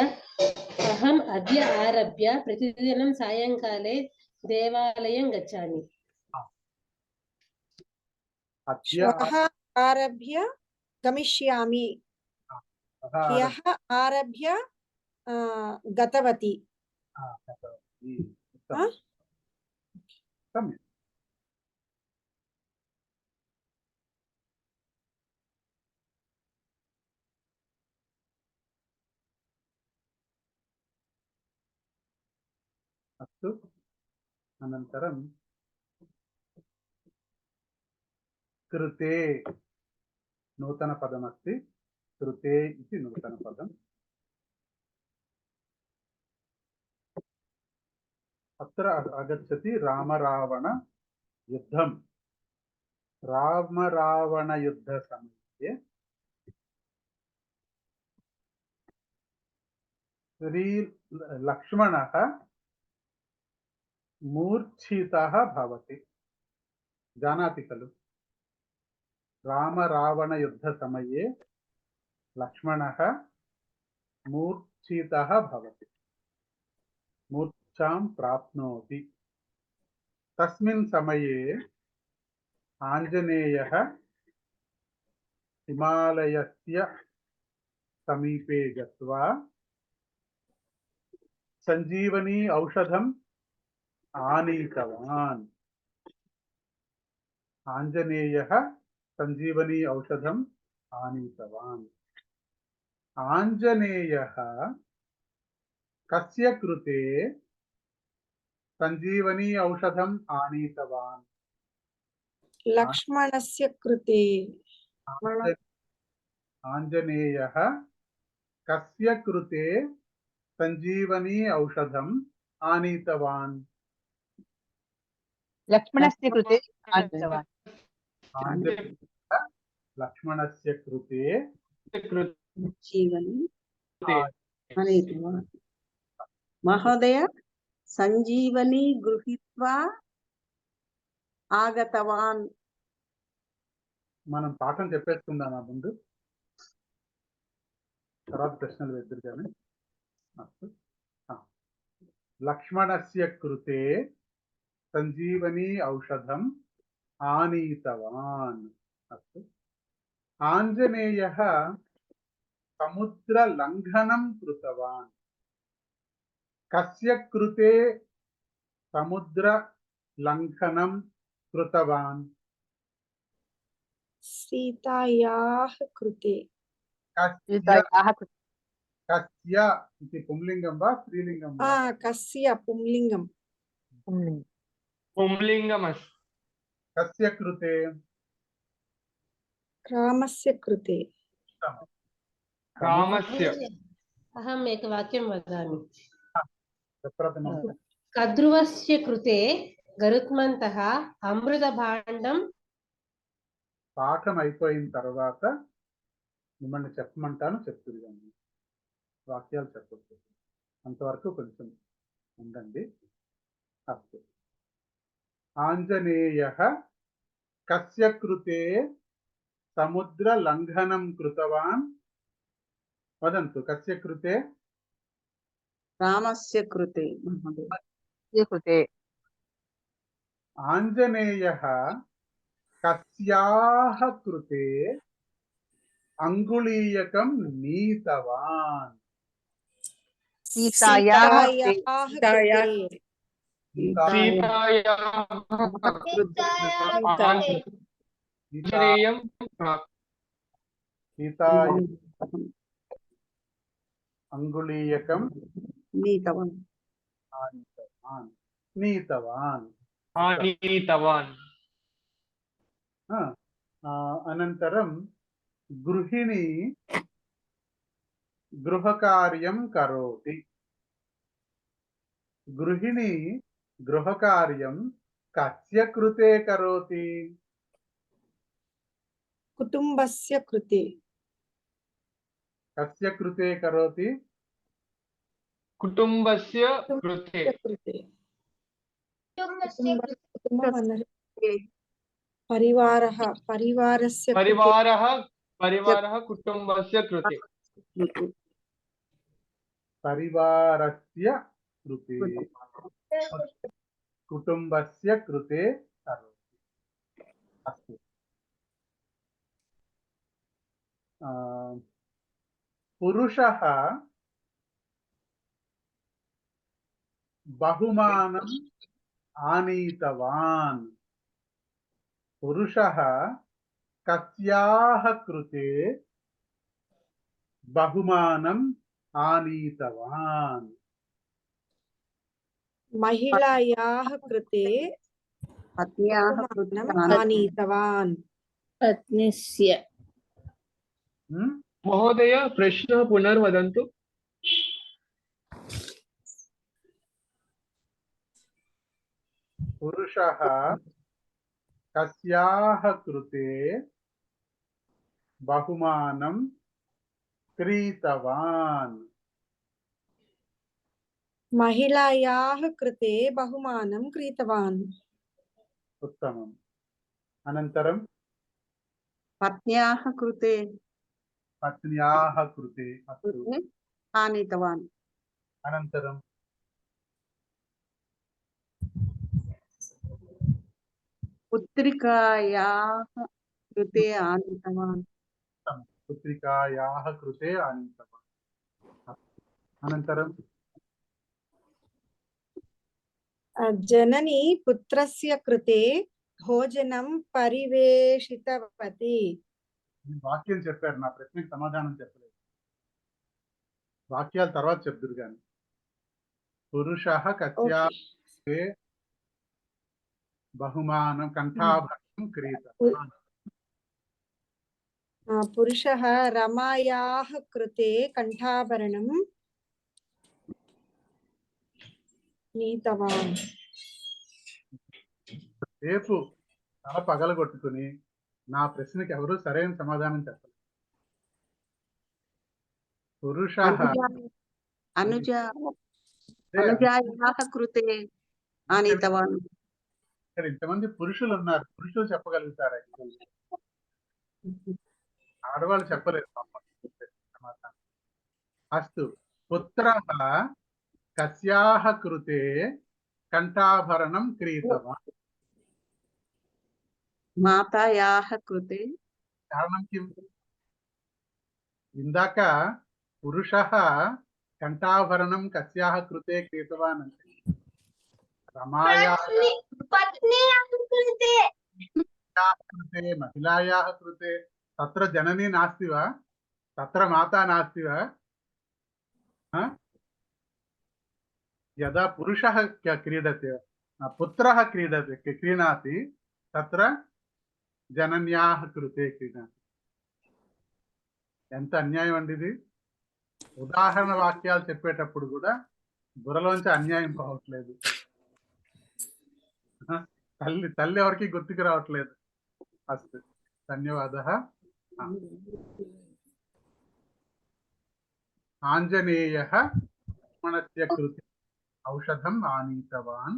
अहम् अद्य आरभ्य प्रतिदिनं सायङ्काले देवालयं गच्छामि श्वः आरभ्य गमिष्यामि ह्यः आरभ्य गतवती सम्यक् अस्तु अनन्तरं कृते नूतनपदमस्ति कृते इति नूतनपदम् अत्र आगच्छति रामरावणयुद्धं रामरावणयुद्धसमये श्रीलक्ष्मणः मूर्छितः भवति जानाति खलु रामरावणयुद्धसमये लक्ष्मणः मूर्छितः भवति मूर्छां प्राप्नोति तस्मिन् समये आञ्जनेयः हिमालयस्य समीपे गत्वा सञ्जीवनी औषधम् आनीतवान् आञ्जनेयः सञ्जीवनी औषधम् आनीतवान् आञ्जनेयः कस्य कृते सञ्जीवनी औषधम् आनीतवान् लक्ष्मणस्य कृते आञ्जनेयः कस्य कृते सञ्जीवनी औषधम् आनीतवान् लक्ष्मणस्य कृते आनीतवान् आञ्जनेयः लक्ष्मणस्य कृते जीवनी आनीतवान् महोदय सञ्जीवनी गृहीत्वा आगतवान् మనం పాఠం చెప్పేసుకుందామా ముందు తర్వాత ప్రశ్నలు వేద్దరు కానీ లక్ష్మణస్య కృతే సంజీవని ఔషధం ఆనీతవాన్. అస్తు. ఆంజనేయः సముద్రలంఘనం కృతవాన్. కస్య కృతే సముద్రలంఘనం కృతవాన్? సీతాయాः కృతే. కస్య ఇది పుంలింగం వా స్త్రీలింగం వా? కస్య పుంలింగం. పుంలింగమస్తి. కస్య కృతే? రామస్య కృతే. రామస్య. अहम् एकवाक्यं वदामि। ప్రథమం. कद्रुवस्य कृते गरुत्मन्तः अमृतभाण्डं। పాఠం అయిపోయిన తర్వాత మిమ్మల్ని చెప్పమంటాను, చెప్తున్నాను. వాక్యాలు చెప్పొచ్చు, అంతవరకు కొంచెం ఉండండి. అస్తు. ఆంజనేయः కస్య కృతే సముద్ర లంఘనం కృతవాన్? వదంతు. కస్య కృతే? రామస్య కృతే మహోదయ. కృతే. ఆంజనేయः కస్యాః కృతే అంగుళీయకం నీతవాన్? సీతాయాः సీతాయాः కృతే. ఆంజనేయం సీతాయ అంగుళీయకం నీతవాన్. నీతవాన్. ఆనీతవాన్. అనంతరం గృహిణి గృహకార్యం కరోతి. గృహిణి గృహకార్యం కస్య కృతే కరోతి? కుటుంబస్య కృతే. కస్య కృతే కరోతి? కుటుంబస్య కృతే. కుటుంబం అన్నారు. పరివారः పరివారస్య కృతే. పరివారः కుటుంబస్య కృతే. పరివారస్య కృతే కుటుంబస్య కృతే కరోతి. అస్తు. పురుషः బహుమానం ఆనీతవాన్. పురుషः కస్యాః కృతే బహుమానం ఆనీతవాన్? మహిళాయాः కృతే పత్న్యాః బహుమానం ఆనీతవాన్. పత్నిస్య. మహోదయ ప్రశ్న పునర్వదంతు. పురుషः కస్యాః కృతే బహుమానం క్రీతవాన్? మహిళాయాः కృతే బహుమానం క్రీతవాన్. ఉత్తమం. అనంతరం పత్న్యాః కృతే పత్న్యాః కృతే. అస్తు. ఆనీతవాన్. అనంతరం పుత్రికాయాః కృతే ఆనీతవాన్. పుత్రికాయాः కృతే ఆనీతవాన్. అనంతరం జనని పుత్రస్య కృతే భోజనం పరివేషితవతి. వాక్యం చెప్పారు, నా ప్రశ్నకి సమాధానం చెప్పలేదు. వాక్యాలు తర్వాత చెప్తురు కానీ. పురుషः కస్యాః కృతే బహుమానం కంఠాభరణం క్రీతవాన్. పురుషः రమాయాः కృతే కంఠాభరణం నీతవాన్. రేపు తల పగలగొట్టుకుని నా ప్రశ్నకి ఎవరు సరైన సమాధానం చెప్పలేదు. పురుషः అనుజాయాః కృతే ఆనీతవాన్. ఇక్కడ ఇంతమంది పురుషులు ఉన్నారు, పురుషులు చెప్పగలుగుతారు. ఆడవాళ్ళు చెప్పలేదు సమాధానం. అస్తు. పుత్రः కస్యాహ కృతే కంఠాభరణం క్రీతవాన్. మాతాయాః కృతే కారణం కిం? ఇందాక పురుష కంఠాభరణం కస్యాహ కృతే క్రీతవాన్ అంటే రమాయాः पत्न्याः कृते कृते महिलायाः कृते तत्र जननी नास्ति वा? तत्र माता नास्ति वा? यदा पुरुषः क्रीडते पुत्रः क्रीणाति तत्र जनन्याः कृते क्रीणाति. ఎంత అన్యాయం అండి ఇది. ఉదాహరణ వాక్యాలు చెప్పేటప్పుడు కూడా బుర్రలోంచి అన్యాయం పోవట్లేదు. తల్లి ఎవరికి గుర్తుకు రావట్లేదు. అస్తు ధన్యవాదः. ఆంజనేయः లక్ష్మణస్య కృతే ఔషధం ఆనీతవాన్.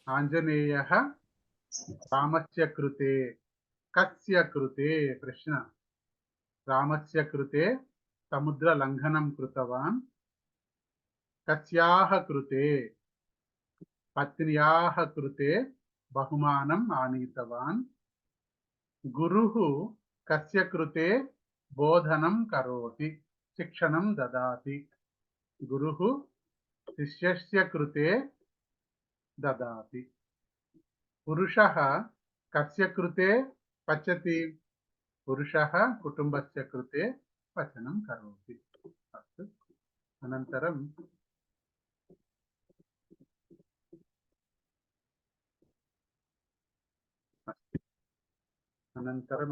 ఆంజనేయः రామస్య కృతే కస్య కృతే ప్రశ్న. రామస్య కృతే సముద్ర లంఘనం కృతవాన్. కస్యాహ కృతే పత్న్యాహ కృతే బహుమానం ఆనీతవాన్. గురుః కస్య కృతే బోధనం కరోతి శిక్షణం దదాతి. గురుః శిష్యస్య కృతే దదాతి. పురుషः కస్య కృతే పచతి. పురుషः కుటుంబస్య కృతే పచనం కరోతి. అస్తు అనంతరం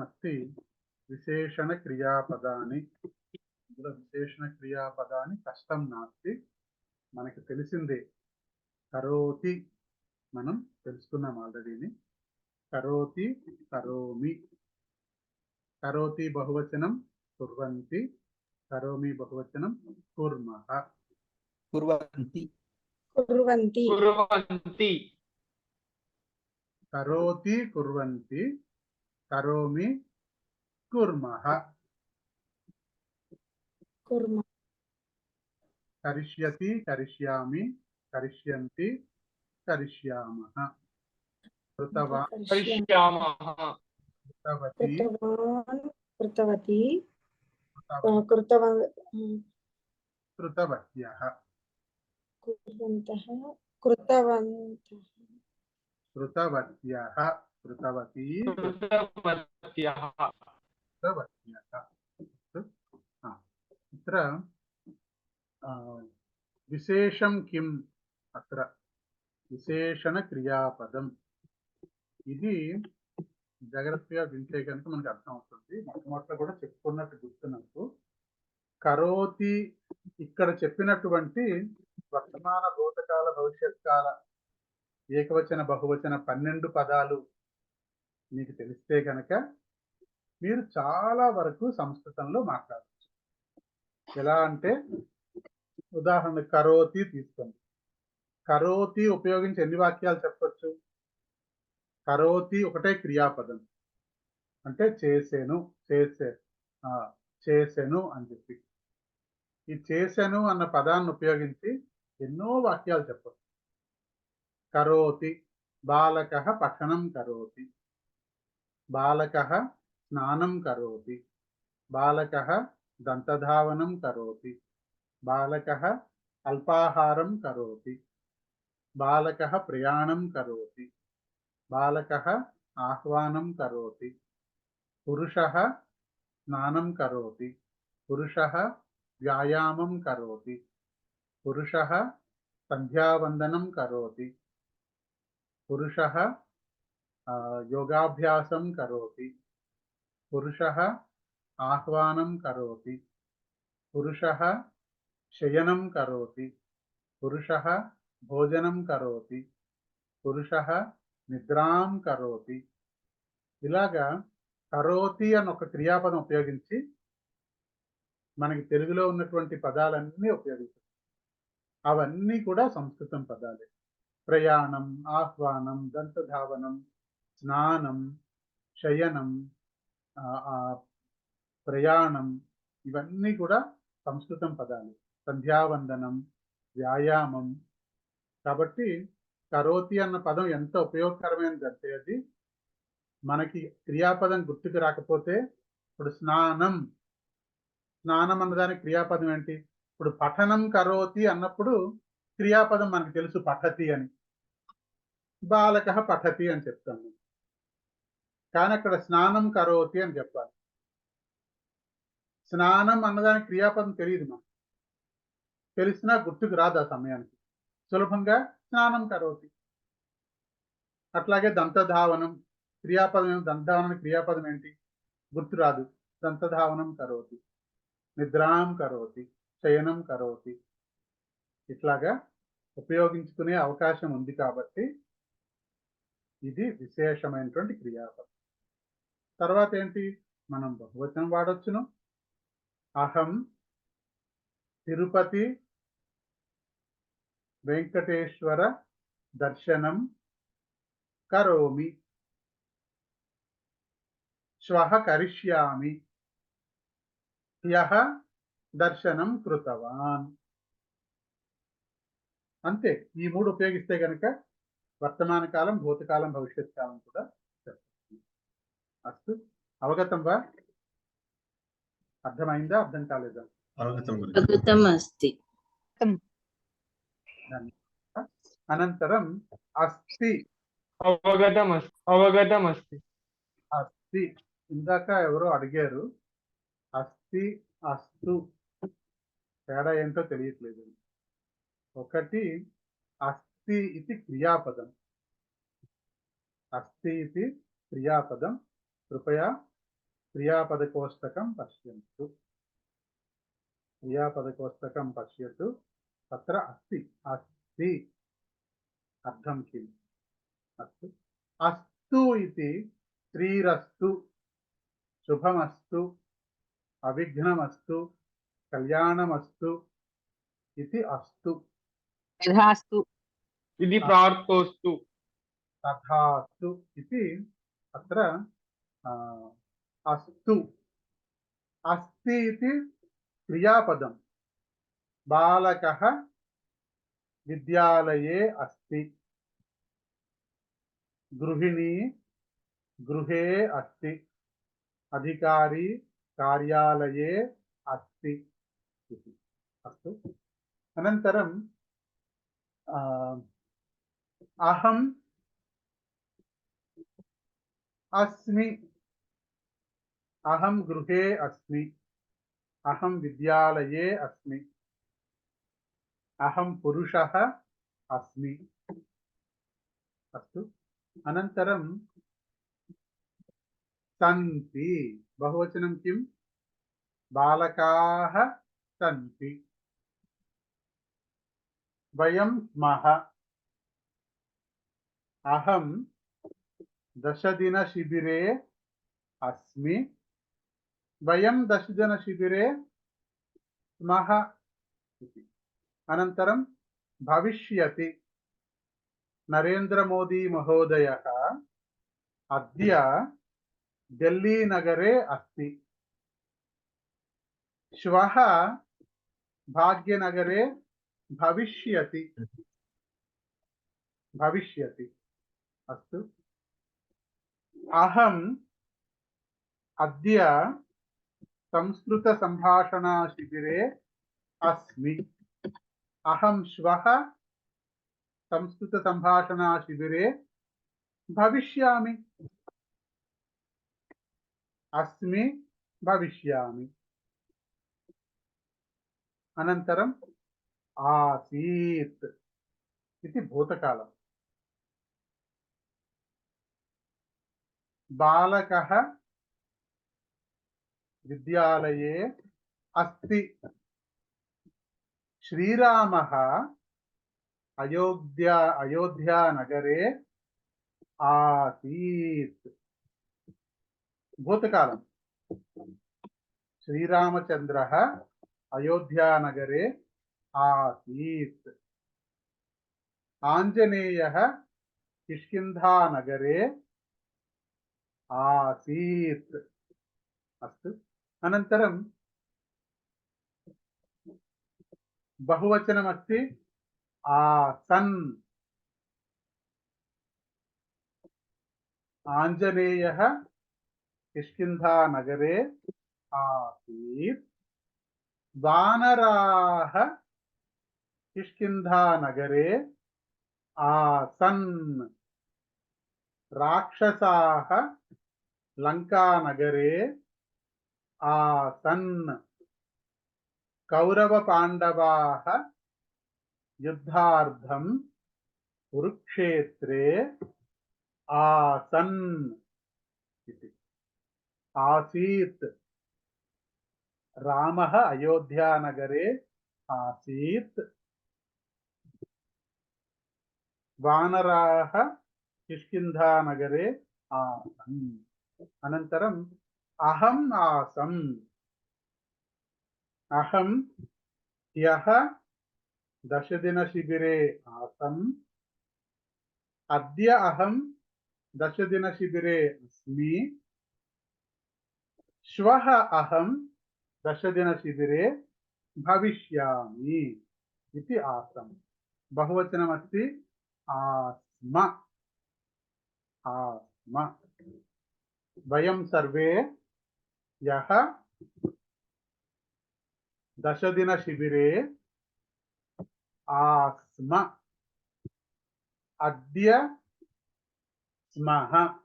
అస్తి విశేషణ క్రియాపదాని. ఇందులో విశేషణ క్రియాపదాని కష్టం నాస్తి, మనకి తెలిసిందే. కరోతి మనం తెలుసుకున్నాం ఆల్రెడీని. కరోతి కరోమి. కరోతి బహువచనం కుర్వంతి. కరోమి బహువచనం కుర్మః. కుర్వంతి. కుర్వంతి. కుర్వంతి. కరోతి కుర్వంతి. కరోమి కుర్మః. కుర్మః. కరిష్యతి కరిష్యామి. కరిష్యంతి కరిష్యామః. కృతవాన్ కరిష్యామః. కృతవతి కృతవాన్ కృతవతి కృతవత్యః. కుర్వంతః కృతవంతః కృతవత్యః. కృతవతి కృతవత్యః. కృతవత్యః. ఇత్ర విశేషం కిం? అత్ర విశేషణ క్రియాపదం. ఇది జాగ్రత్తగా వింటే కనుక మనకు అర్థం అవుతుంది. మొట్టమొదట కూడా చెప్పుకున్నట్టు గుర్తు నాకు. కరోతి ఇక్కడ చెప్పినటువంటి వర్తమాన భూతకాల భవిష్యత్ కాల ఏకవచన బహువచన 12 పదాలు మీకు తెలిస్తే కనుక మీరు చాలా వరకు సంస్కృతంలో మాట్లాడచ్చు. ఎలా అంటే ఉదాహరణ కరోతి తీసుకోండి. కరోతి ఉపయోగించి ఎన్ని వాక్యాలు చెప్పొచ్చు? కరోతి ఒకటే క్రియాపదం, అంటే చేసెను, చేసెను అని చెప్పి. ఈ చేసెను అన్న పదాన్ని ఉపయోగించి ఎన్నో వాక్యాలు చెప్పొచ్చు. కరోతి బాలకః పఠనం కరోతి. బాలకః స్నానం కరోతి. బాలకః దంతధావనం కరోతి. బాలకः అల్పాహారం కరోతి. బాలకः ప్రయాణం కరోతి. బాలకः ఆహ్వానం కరోతి. పురుషः స్నానం కరోతి. పురుషः వ్యాయామం కరోతి. పురుషः సంధ్యావందనం కరోతి. పురుషः యోగాభ్యాసం కరోతి. పురుషः ఆహ్వానం కరోతి. పురుషः శయనం కరోతి. పురుషः భోజనం కరోతి. పురుషः నిద్రాం కరోతి. ఇలాగా కరోతి అని ఒక క్రియాపదం ఉపయోగించి మనకి తెలుగులో ఉన్నటువంటి పదాలన్నీ ఉపయోగిస్తాం. అవన్నీ కూడా సంస్కృతం పదాలే. ప్రయాణం, ఆహ్వానం, దంతధావనం, స్నానం, శయనం, ప్రయాణం, ఇవన్నీ కూడా సంస్కృతం పదాలు. సంధ్యావందనం, వ్యాయామం. కాబట్టి కరోతి అన్న పదం ఎంత ఉపయోగకరమైనదంటే అది మనకి క్రియాపదం గుర్తుకు రాకపోతే ఇప్పుడు స్నానం, స్నానం అన్నదానికి క్రియాపదం ఏంటి? ఇప్పుడు పఠనం కరోతి అన్నప్పుడు క్రియాపదం మనకు తెలుసు పఠతి అని, బాలక పఠతి అని చెప్తాము. కానీ అక్కడ స్నానం కరోతి అని చెప్పాలి. స్నానం అన్నదానికి క్రియాపదం తెలియదు మనకు, తెలిసినా గుర్తుకు రాదు ఆ సమయానికి. సులభంగా స్నానం కరోతి. అట్లాగే దంతధావనం క్రియాపదం, దంతధావనం క్రియాపదం ఏంటి? గుర్తు రాదు. దంతధావనం కరోతి, నిద్రాం కరోతి, శయనం కరోతి. ఇట్లాగా ఉపయోగించుకునే అవకాశం ఉంది కాబట్టి ఇది విశేషమైనటువంటి క్రియాపదం. తర్వాత ఏంటి? మనం బహువచనం వాడొచ్చును. అహం తిరుపతి వెంకటేశ్వర దర్శనం కరోమి, శ్వః కరిష్యామి, హ్యః దర్శనం కృతవాన్. అంతే. ఈ మూడు ఉపయోగిస్తే కనుక వర్తమాన కాలం, భూతకాలం, భవిష్యత్ కాలం కూడా చెప్పచ్చు. అస్తు, అవగతం వా? అర్థమైందా? అర్థం కాలేదా? అవగతం అస్తి. అనంతరం అస్తి. అవగతమస్తి. అస్తి ఇందాక ఎవరో అడిగారు, అస్తి అస్తు తేడా ఏంటో తెలియట్లేదు. ఒకటి అస్తి ఇది క్రియాపదం, అస్తి ఇది క్రియాపదం. కృపయా క్రియాపదకోష్టకం పశ్యంతు. క్రియాపదకోష్టకం పశ్యతు. తత్ర అస్తి. అస్తి అర్థం కిం? అస్తు. అస్తు ఇది శ్రీరస్తు, శుభమస్తు, అవిఘ్నమస్తు, కళ్యాణమస్తు ఇది అస్తు. యథాస్తు ఇది ప్రార్థోస్తు. తథాస్తు ఇది అత్ర అస్తు. అస్తి ఇది క్రియాపదం. బాలకః విద్యాలయే అస్తి, గృహిణీ గృహే అస్తి, అధికారి కార్యాలయే అస్తి. అస్తు. అనంతరం అహం అస్మి, అహం గృహే అస్మి, అహం విద్యాలయే అస్మి, అహం పురుషः అస్మి. అస్తు. అనంతరం సంతి, బహువచనం కిం? బాలకాः సంతి, వయం స్మః. అహం 10 दिन शिबिरे अस्मि, वयं 10 दिन शिबिरे स्मः. अनन्तरं भविष्यति, नरेन्द्र मोदी महोदयः अद्य दिल्ली नगरे अस्ति, श्वः भाग्यनगरे भविष्यति. भविष्यति. अस्तु. अहम अद्य संस्कृत संभाषणा शिबिरे अस्मि, अहम श्वः संस्कृत संभाषणा शिबिरे भविष्यामि. अस्मि भविष्यामि. अनन्तरं आसीत् इति भूतकालम्. बालकः विद्यालये अस्ति, श्रीरामः अयोध्यानगरे आसीत्. भूतकालम्. श्रीरामचन्द्रः अयोध्यानगरे आसीत्, आञ्जनेयः किष्किन्धानगरे आसीत्. अस्तु. अनन्तरं बहुवचनमस्ति आसन्। आञ्जनेयः किष्किन्धानगरे आसीत्। वानराः किष्किन्धानगरे आसन्। राक्षसाः लङ्कानगरे आसन्। कौरवपाण्डवाः युद्धार्थं कुरुक्षेत्रे आसन् इति। आसीत्। रामः अयोध्यानगरे आसीत्। वानराः किष्किन्धानगरे आसन्। अनन्तरम् अहम् आसम्। अहं ह्यः दशदिनशिबिरे आसम्। अद्य अहं दशदिनशिबिरे अस्मि। श्वः अहं दशदिनशिबिरे भविष्यामि इति आसम्। बहुवचनमस्ति आस्म। आस्म। वयं सर्वे यः दशदिनशिबिरे आस्म। अद्य स्मः।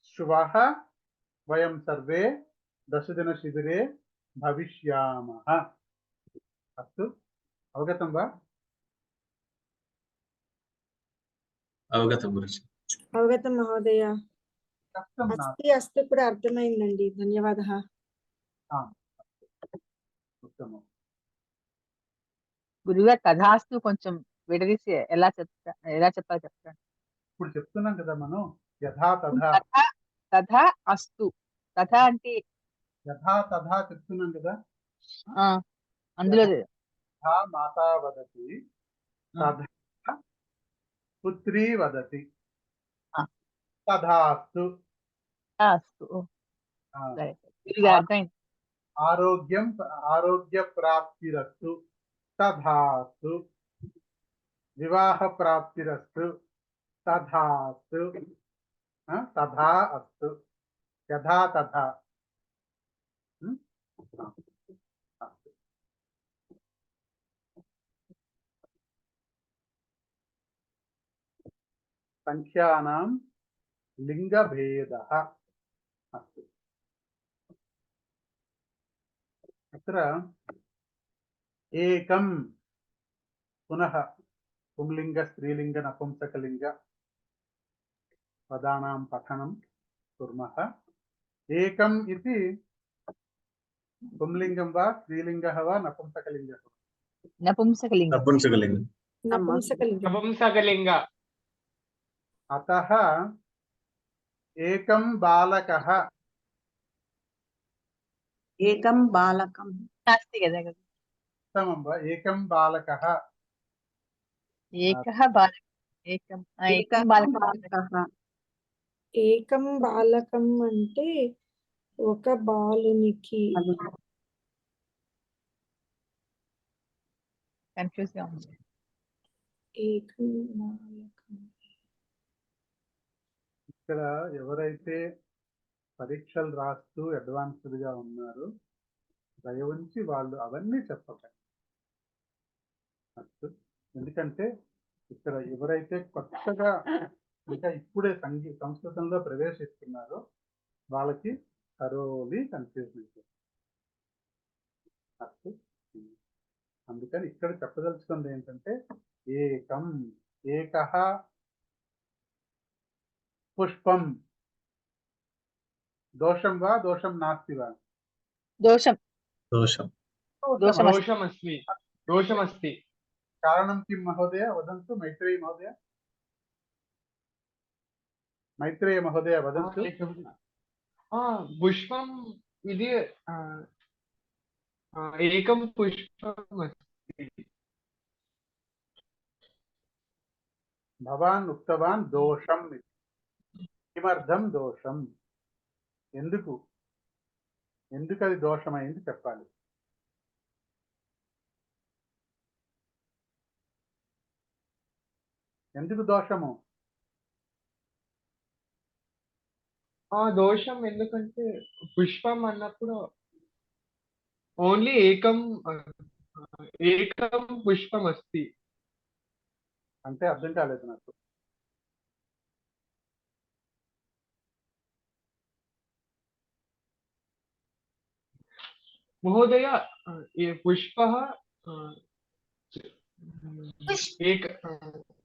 श्वः वयं सर्वे दशदिनशिबिरे भविष्यामः। अस्तु, अवगतं वा? అవగతం గురుజీ. అవగతం మహోదయ. కష్టం నాకు. అస్తి అస్తి కూడా అర్థమైందండి. ధన్యవాదः. ఉత్తమం. గురువుగారు తథాస్తు కొంచెం విడదీసి ఎలా చెప్పాలో చెప్తాను. ఇప్పుడు చెప్తున్నాం కదా మనం యథా తథా. తథా అస్తు. తథా అంటే యథా తథా చెప్తున్నాం కదా. అందులో యథా మాతా వదతి తథా పుత్రీ వదతి తథాస్తు. అస్తు. ఆరోగ్యం ఆరోగ్య ప్రాప్తిరస్తు తథాస్తు. వివాహ ప్రాప్తిరస్తు తథాస్తు. తథా అస్తు. యథా తథా. సంఖ్యానాం లింగభేదः अस्ति। अत्र एकं पुनः पुंलिंग स्त्रीलिंग नपुंसकलिंग पदानां पठनं कुर्मः। एकम् इति पुंलिंगं वा स्त्रीलिंगः वा नपुंसकलिंगः वा? नपुंसकलिंग। నపుంసకలింగం. नपुंसकलिंग। अतः एकं बालकः। एकं बालकं नास्ति కదా. उत्तमं वा? एकं बालकः। एकः बालकः. एकं बालकः. ఏకం బాలకం అంటే ఒక బాలునికి. కన్ఫ్యూజ్ గా ఉంది. ఏకం బాలకం. ఇక్కడ ఎవరైతే పరీక్షలు రాస్తూ అడ్వాన్స్డ్ గా ఉన్నారో దయ ఉంచి వాళ్ళు అవన్నీ చెప్పకండి. ఎందుకంటే ఇక్కడ ఎవరైతే కొత్తగా ఇంకా ఇప్పుడే సంస్కృతంలో ప్రవేశిస్తున్నారో వాళ్ళకి థరోలీ కన్ఫ్యూజన్. అందుకని ఇక్కడ చెప్పదలుచుకుంది ఏంటంటే ఏకం ఏకః పుష్పం. దోషం వా దోషం నాస్తి వా? దోషం. దోషం. दोषमस्ति। दोषमस्ति। कारणं किं महोदय वदन्तु. मैत्रेयी महोदय. मैत्रेय महोदय वदन्तु. पुष्पम् इति एकं पुष्पम् अस्ति। भवान् उक्तवान् दोषम् इति. किमर्थं दोषम्? ఎందుకు అది దోషమైంది చెప్పాలి. ఎందుకు దోషము? ఆ దోషం ఎందుకంటే పుష్పం అన్నప్పుడు ఓన్లీ ఏకం పుష్పం అస్తి. అంటే అర్థం కాలేదు నాకు. మహోదయ పుష్పः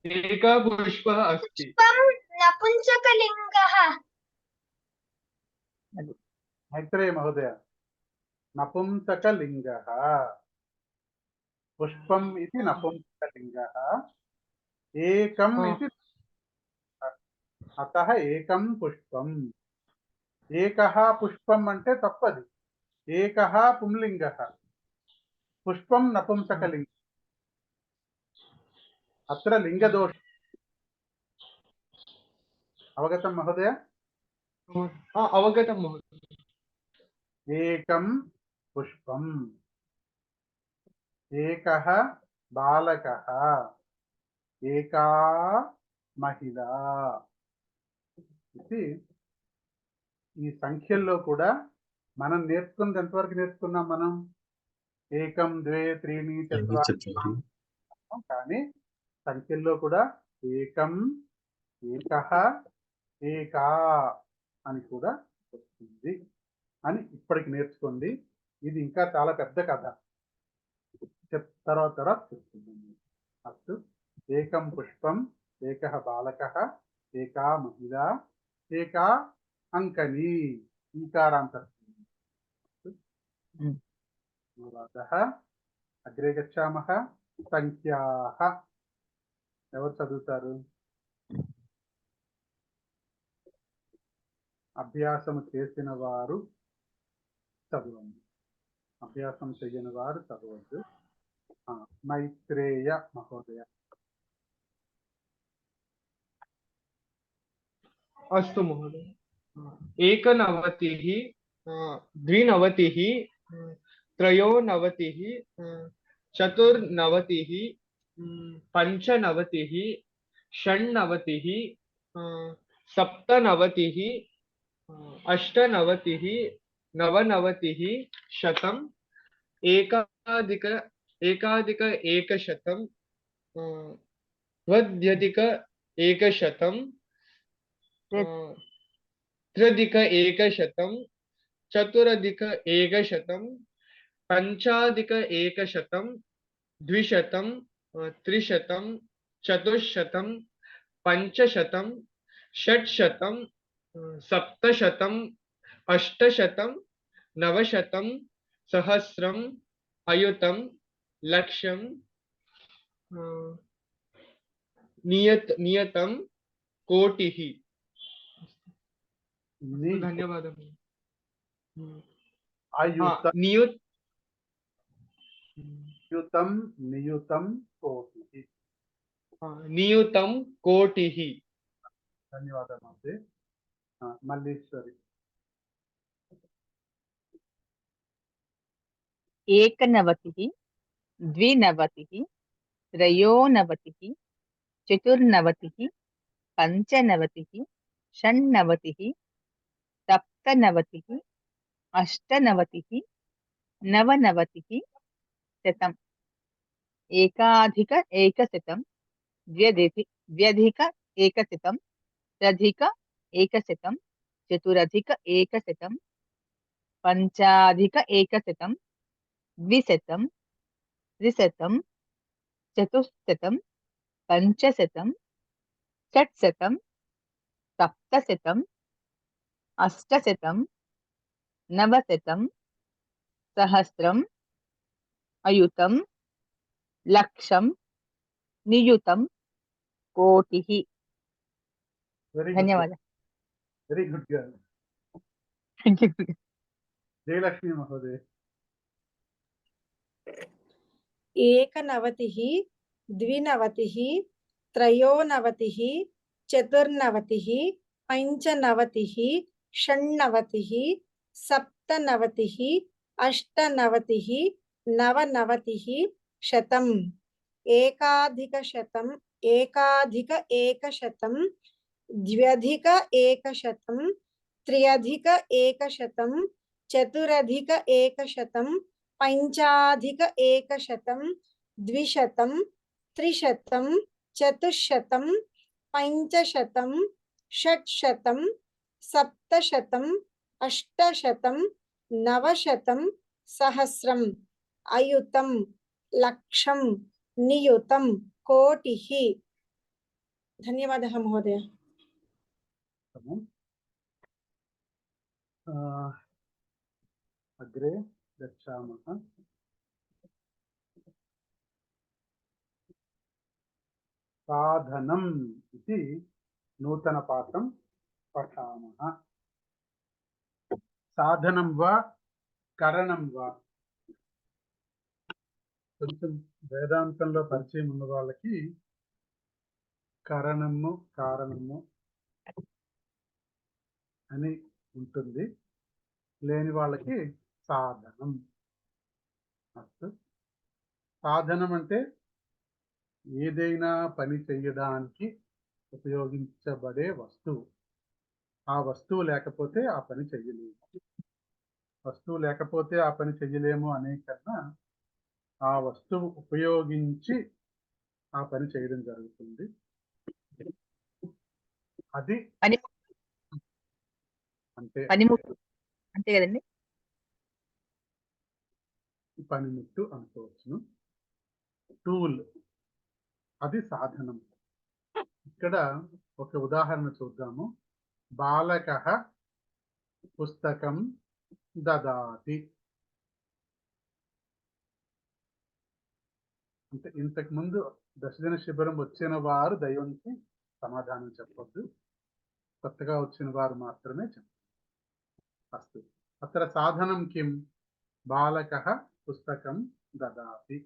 एकः पुष्पः अस्ति. नपुंसकलिङ्गः. మైత్రేయ మహోదయ, నపుంసకలింగः పుష్పం ఇది నపుంసకలింగः ఏకం ఇది అతః ఏకం పుష్పం. ఏకః పుష్పం అంటే తప్పది. ఏకః పుంలింగः పుష్పం నపుంసకలింగం. అత్ర లింగదోష. అవగతం మహోదయ? అవగతం మహోదయ. ఏకం పుష్పం, ఏకః బాలకः, ఏకా మహిళ. ఇది ఈ సంఖ్యల్లో కూడా మనం నేర్చుకున్నది ఎంతవరకు నేర్చుకున్నాం మనం? ఏకం, ద్వే, త్రీణి, చత్వారి. కానీ సంఖ్యల్లో కూడా ఏకం, ఏకః, ఏకా అని కూడా వస్తుంది అని ఇప్పటికి నేర్చుకోండి. ఇది ఇంకా చాలా పెద్ద కథ, తర్వాత చెప్తుంది. అస్తు. ఏకం పుష్పం, ఏకః బాలకः, ఏకా మహిళ, ఏకా అంకని. ఈకారాంతః. ధన్యవాదः. అగ్రే గచ్చామः. సంఖ్యాः. ఎవరు చదువుతారు? అభ్యాసము చేసిన వారు చదవండి, అభ్యాసం చేయని వారు చదవద్దు. మైత్రేయ మహోదయ. अस्तु महोदय. एकनवतिः, द्विनवतिः, त्रयोनवतिः, चतुर्नवतिः, पञ्चनवतिः, षण्णवतिः, सप्तनवतिः, अष्टनवतिः, नवनवतिः, शतम्, एकाधिक एकशतं, द्व्यधिक एकशतं, त्र्यधिक एकशतं, चतुरधिक एकशतं, पञ्चाधिक एकशतं, द्विशतं, त्रिशतं, चतुश्शतं, पञ्चशतं, षट्शतं, सप्तशतं, अष्टशतं, नवशतं, सहस्रम्, अयुतं, लक्षं, नियतं, कोटिः. धन्यवादः. నియుతం, నియుతం కోటిః. నియుతం కోటిః. ధన్యవాదాలు మహోదయ. మల్లీశ్వరి. ఏకనవతిः, ద్వినవతిः, త్రయోనవతిः, చతుర్నవతిः, పంచనవతిः, షण्णवतिः, सप्तनवतिः, अष्टनवतिः, नवनवतिः, शतम्, एकाधिक एकशतं, द्व्यधिक एकशतं, त्र्यधिक एकशतं, चतुरधिक एकशतं, पञ्चाधिक एकशतं, द्विशतं, त्रिशतं, चतुश्शतं, पञ्चशतं, षट्शतं, सप्तशतं, अष्टशतं, नवशतं, सहस्रम्, अयुतं, लक्षं, नियुतं, कोटिः. धन्यवादः. Very good girl. జయలక్ష్మి మహోదయ. ఏకనవతిः, ద్వినవతిः, త్రయోనవతిः, చతుర్నవతిः, పంచనవతిः, షण्णवतिः, सप्तनवतिः, अष्टनवतिः, नवनवतिः, शतम्, एकाधिकशतं, एकाधिक एकशतं द्व्यधिक एकशतं त्र्यधिक एकशतं चतुरधिक एकशतं पञ्चाधिक एकशतं द्विशतं त्रिशतं चतुश्शतं पञ्चशतं षट्शतं सप्तशतं अष्टशतं नवशतं सहस्रम् अयुतं लक्षं नियुतं कोटिः। धन्यवादः महोदय। अग्रे गच्छामः। साधनम् इति नूतनपाठं पठामः। साधनं वा करणं वा కొంచెం వేదాంతంలో పరిచయం ఉన్న వాళ్ళకి కరణము కారణము అని ఉంటుంది, లేని వాళ్ళకి సాధనం. సాధనం అంటే ఏదైనా పని చేయడానికి ఉపయోగించబడే వస్తువు. ఆ వస్తువు లేకపోతే ఆ పని చెయ్యలేము. వస్తువు లేకపోతే ఆ పని చెయ్యలేము అనే కన్నా ఆ వస్తువు ఉపయోగించి ఆ పని చేయడం జరుగుతుంది. అది అంటే అంతే కదండి, పనిముట్టు అనుకోవచ్చును. టూల్ అది సాధనం. ఇక్కడ ఒక ఉదాహరణ చూద్దాము. బాలకః పుస్తకం దదాతి. అంటే ఇంతకు ముందు దశదిన శిబిరం వచ్చిన వారు దైవంకి సమాధానం చెప్పొద్దు, కొత్తగా వచ్చిన వారు మాత్రమే చెప్పండి. అస్తు అత్ర సాధనం కిం? బాలకః పుస్తకం దదాతి.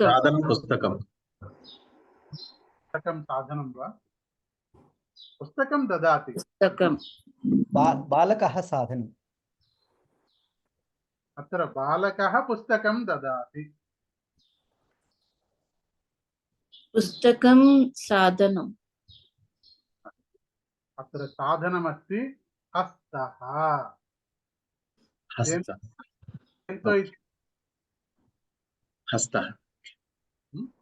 సాధనం పుస్తకం. పుస్తకం సాధనం వా? పుస్తకం దదాతి. పుస్తకం బాలకः సాధనం. అత్ర బాలకः పుస్తకం దదాతి. పుస్తకం సాధనం. అత్ర సాధనమస్తి హస్తః. హస్తః. హస్తః.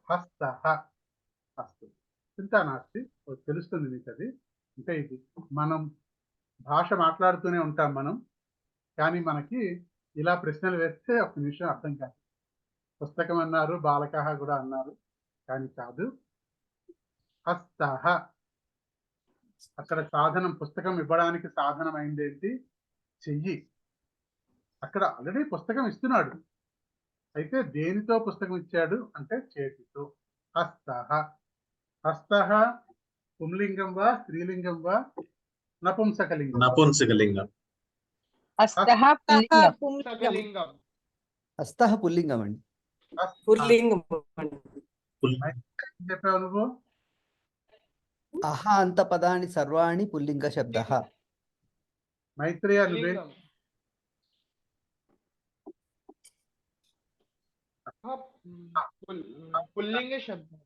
హస్తః. అస్తు చింతా నాస్తి, తెలుస్తుంది మీకు అది. అంటే ఇది మనం భాష మాట్లాడుతూనే ఉంటాం మనం, కానీ మనకి ఇలా ప్రశ్నలు వేస్తే ఒక నిమిషం అర్థం కాదు. పుస్తకం అన్నారు, బాలకః కూడా అన్నారు, కానీ కాదు. హస్తః. అక్కడ సాధనం, పుస్తకం ఇవ్వడానికి సాధనం అయింది ఏంటి? చెయ్యి. అక్కడ ఆల్రెడీ పుస్తకం ఇస్తున్నాడు, అయితే దేనితో పుస్తకం ఇచ్చాడు అంటే చేతితో. హస్తః. హస్తః పుంలింగం వా స్త్రీలింగం వా నపుంసకలింగం? నపుంసకలింగం. హస్తః పుంసకలింగం. హస్తః పుల్లింగం అండి. పుల్లింగం. చెప్పావు నువ్వు? అహ అంత పదాని సర్వాణి పుల్లింగ శబ్దః. మైత్రేయ నువ్వే? పుల్లింగ శబ్దం.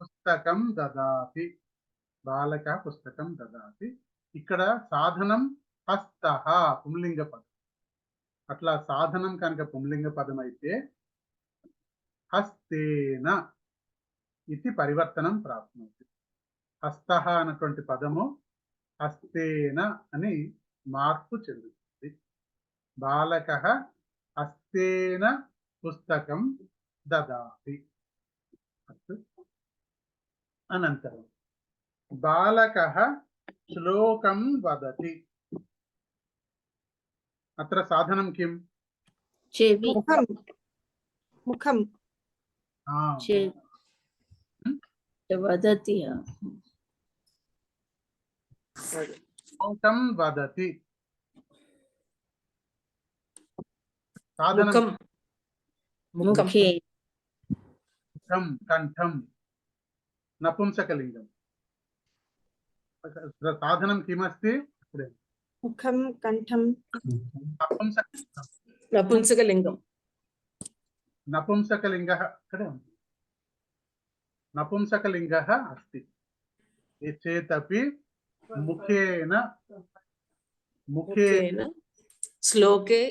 పుస్తకం దదాతి. బాలక పుస్తకం దదాతి. ఇక్కడ సాధనం హస్తః పుంలింగ పదం. అట్లా సాధనం కనుక పుంలింగ పదం అయితే హస్తేన ఇది పరివర్తనం ప్రాప్నోతి. హస్తః అన్నటువంటి పదము హస్తేన అని మార్పు చెందుతుంది. బాలకః హస్తేన పుస్తకం దదాతి. అనంతరం బాలకః శ్లోకం వదతి. అత్ర సాధనం కిం? చెవి. ముఖం. వదతి. శ్లోకం వదతి. సాధనం ముఖే. ముఖం కంఠం నపుంసకలింగం. సాధనం కిమస్తి? ముఖం కంఠం నపుంసకలింగం. నపుంసకలింగం. నపుంసకలింగ అక్కడే ఉంది. नपुंसकलिङ्गः अस्ति चेदपि मुखेन मुखेन श्लोके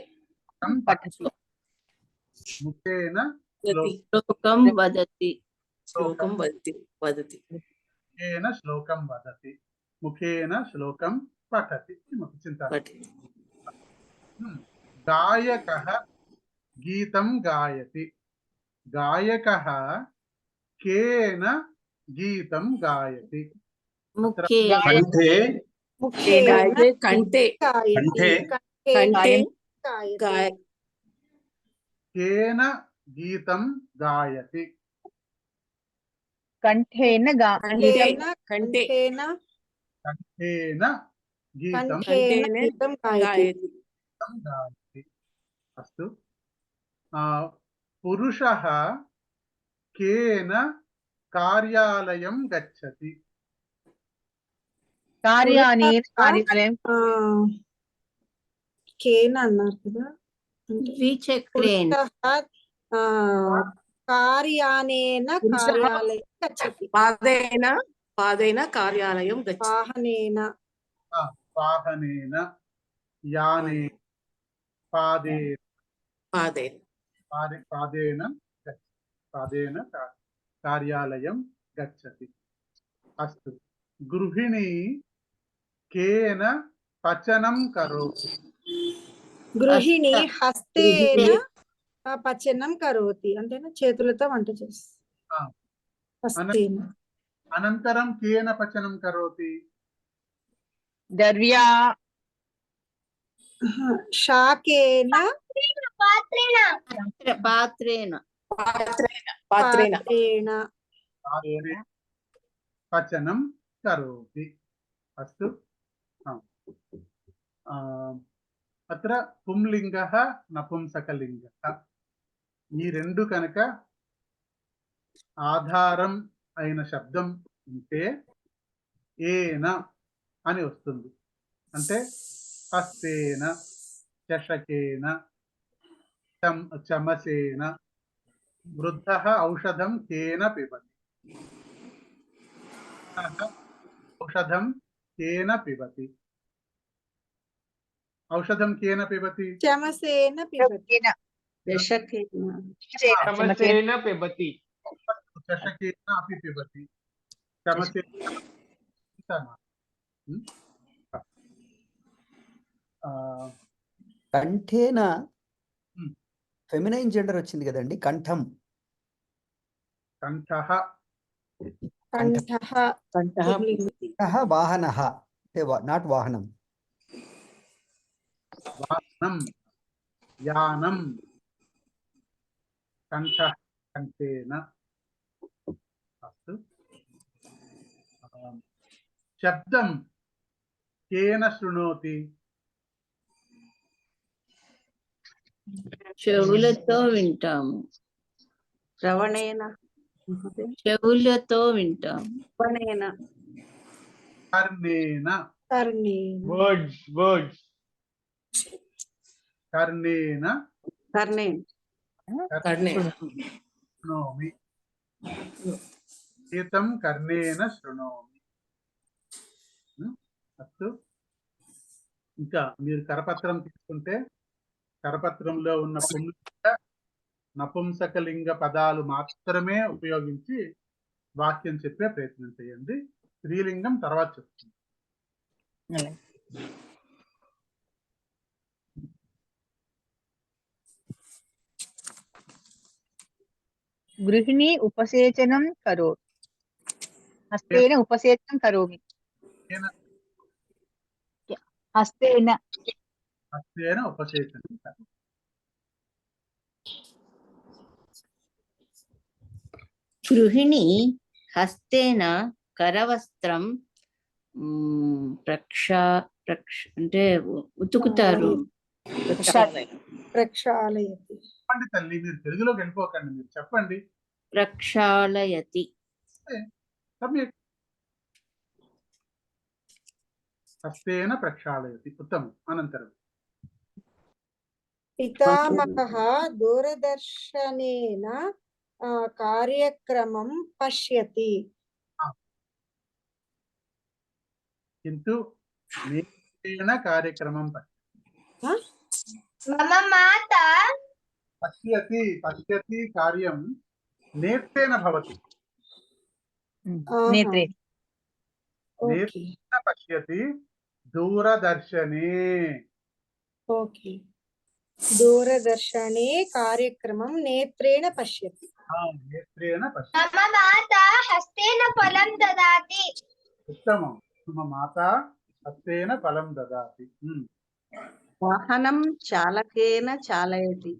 पठति मुखेन श्लोकं वदति श्लोकं वदति मुखेन श्लोकं वदति मुखेन श्लोकं पठति किमपि चिन्ता नास्ति। गायकः गीतं गायति गायकः केन गीतं गायति मुखेन कण्ठे मुखेन कंठे गायति कण्ठे कंठेन गाय गायति केन गीतं गायति కంఠేన कंठेन कंठे कंठेन कण्ठेन गीतं कंठेन गीतं गायति गायति अस्तु पुरुषः केन कार्यालयं गच्छति కార్యానేన కార్యాలయం ఆ, కేన అన్నారు కదా అంటే द्विचक्रेण పురుషः, ఆ, కార్యానేన పురుషः కార్యాలయం గచ్చతి पादेन कार्यालयं गच्छति వాహనేన वाहनेन याने पादेन पादेन पादेन कार्यालयं गच्छति अस्तु गृहिणी केन पचनं करोति గృహిణి హస్తేన పచనం కరోతి అంటేనా చేతులతో వంట చేస్తుంది హస్తేన अनन्तरं केन पचनं करोति ద్రవ్యా శాకేన पात्रेण पात्रेण पात्रेण పాత్రేణ पचनं करोति अस्तु अत्र पुंलिङ्गः नपुंसकलिङ्गः ఈ రెండు కనుక ఆధారం అయిన శబ్దం ఉంటే ఏన అని వస్తుంది అంటే హస్తేన చషకేన చమసేన వృద్ధः ఔషధం కేన పిబతి औषधं केन पिबति औषधं केन पिबति చమసేన పిబతి चमसेन पिबति चषकेन अपि पिबति चमसेन కంఠేన ఫెమినైన్ జెండర్ వచ్చింది కదండి కంఠం कंठः కంఠః కంఠః వాహనః అంటే నాట్ వాహనం वाहनं यानं कंठः कंठेन अस्तु शब्दं केन शृणोति చెవులతో వింటాము శ్రవణేన చెవులతో వింటాము శ్రవణేన कर्णेन కర్ణేన words कर्णेन కర్ణేన कर्णेन शृणोमि गीतं कर्णेन शृणोमि अस्तु ఇంకా మీరు కరపత్రం తీసుకుంటే కరపత్రంలో ఉన్న పుంలింగ నపుంసకలింగ పదాలు మాత్రమే ఉపయోగించి వాక్యం చెప్పే ప్రయత్నం చేయండి స్త్రీలింగం తర్వాత చెప్తుంది గృహిణి ఉపసేచనం కరోతి హస్తేన ఉపసేచనం కరోమి హస్తేన హస్తేన ఉపసేచనం గృహిణి హస్తేన కరవస్త్రం అంటే ఉతుకుతారు ప్రక్షాళయతి చెప్పండి తల్లి మీరు తెలుగులోకి వెళ్ళిపోకండి మీరు చెప్పండి ప్రక్షాళయతి సమ్యక్ హస్తేన ప్రక్షాళయతి ఉత్తమం అనంతరం పితామహः దూరదర్శనేన కార్యక్రమం పశ్యతి. किन्तु नेत्रेण कार्यक्रमं मम माता पश्यति पश्यति कार्यं नेत्रेण भवति. నేత్రే नेत्रेण पश्यति दूरदर्शने. ఓకే, దూరదర్శనే కార్యక్రమం నేత్రేణ పశ్యతి. नेत्रेण पश्यति. मम माता हस्तेन फलं ददाति. उत्तमं. मम माता हस्तेन फलं ददाति. వాహనం చాలకేన చాలయతి.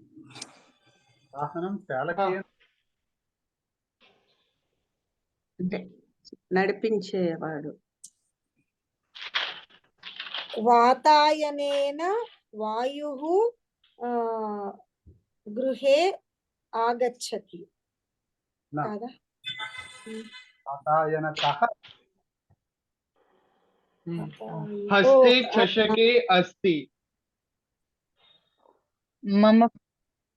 వాహనం చాలకేన అంటే నడిపించేవాడు. వాతాయనేన వాయుః గృహే ఆగచ్చతి. न కాదా? वातायनतः हस्ते चषके अस्ति. మమ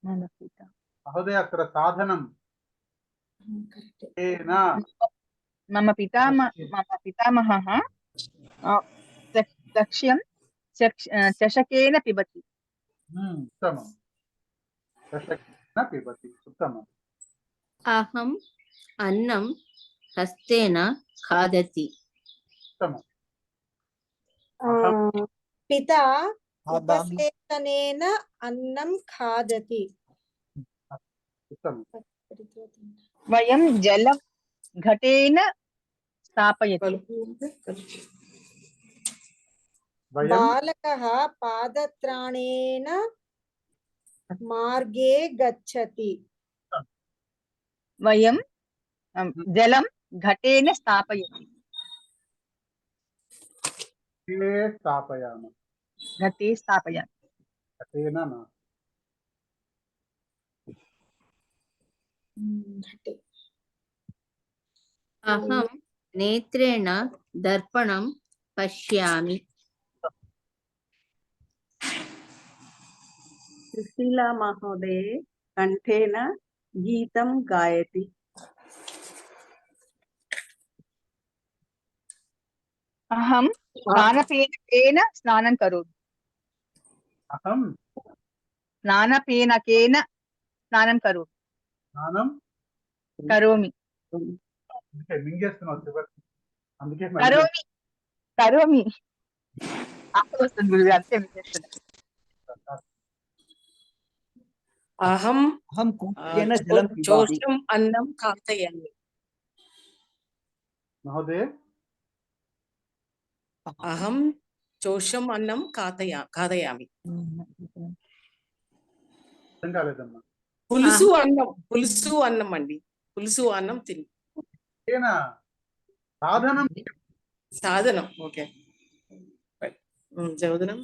మమ పిత महोदय अत्र साधनं तेन మమ పితామహः లక్ష్యం చషకేన పిబతి. उत्तमं. चषकेन पिबति. उत्तमम्. अहम् अन्नं हस्तेन खादति. उत्तमम्. పితా ఉపసేచనేన అన్నం ఖాదతి. उत्तमं. వయం జలం ఘటేన స్థాపయతి. वयं బాలకः పాదత్రాణేన మార్గే గచ్చతి. వయం జలం ఘటేన స్థాపయతి. घटे स्थापयामः. ఘటే స్థాపయామి. घटेन न. अहं नेत्रेण दर्पणं पश्यामि. సుశీలా మహోదయే కంఠేన గీతం గాయతి. అహం స్నానఫేనకేన స్నానం కరోమి. अहं స్నానఫేనకేన స్నానం కరోమి. స్నానం కరోమి అందుకే మింగేస్తున్నావు చివరికి. అందుకే కరోమి కరోమి వస్తుంది గురువు అంతే చేస్తున్నా. అహం అహం కూపేన జలం పిబామి. చోషం అన్నం కాంతయామి. మహోదయ అహం చోషం అన్నం కాదయామి. అర్థం కాలేదమ్మా. పులుసు అన్నం అండి. పులుసు అన్నం తిని ఏనా సాధనం సాధనం. ఓకే చదువుదాం.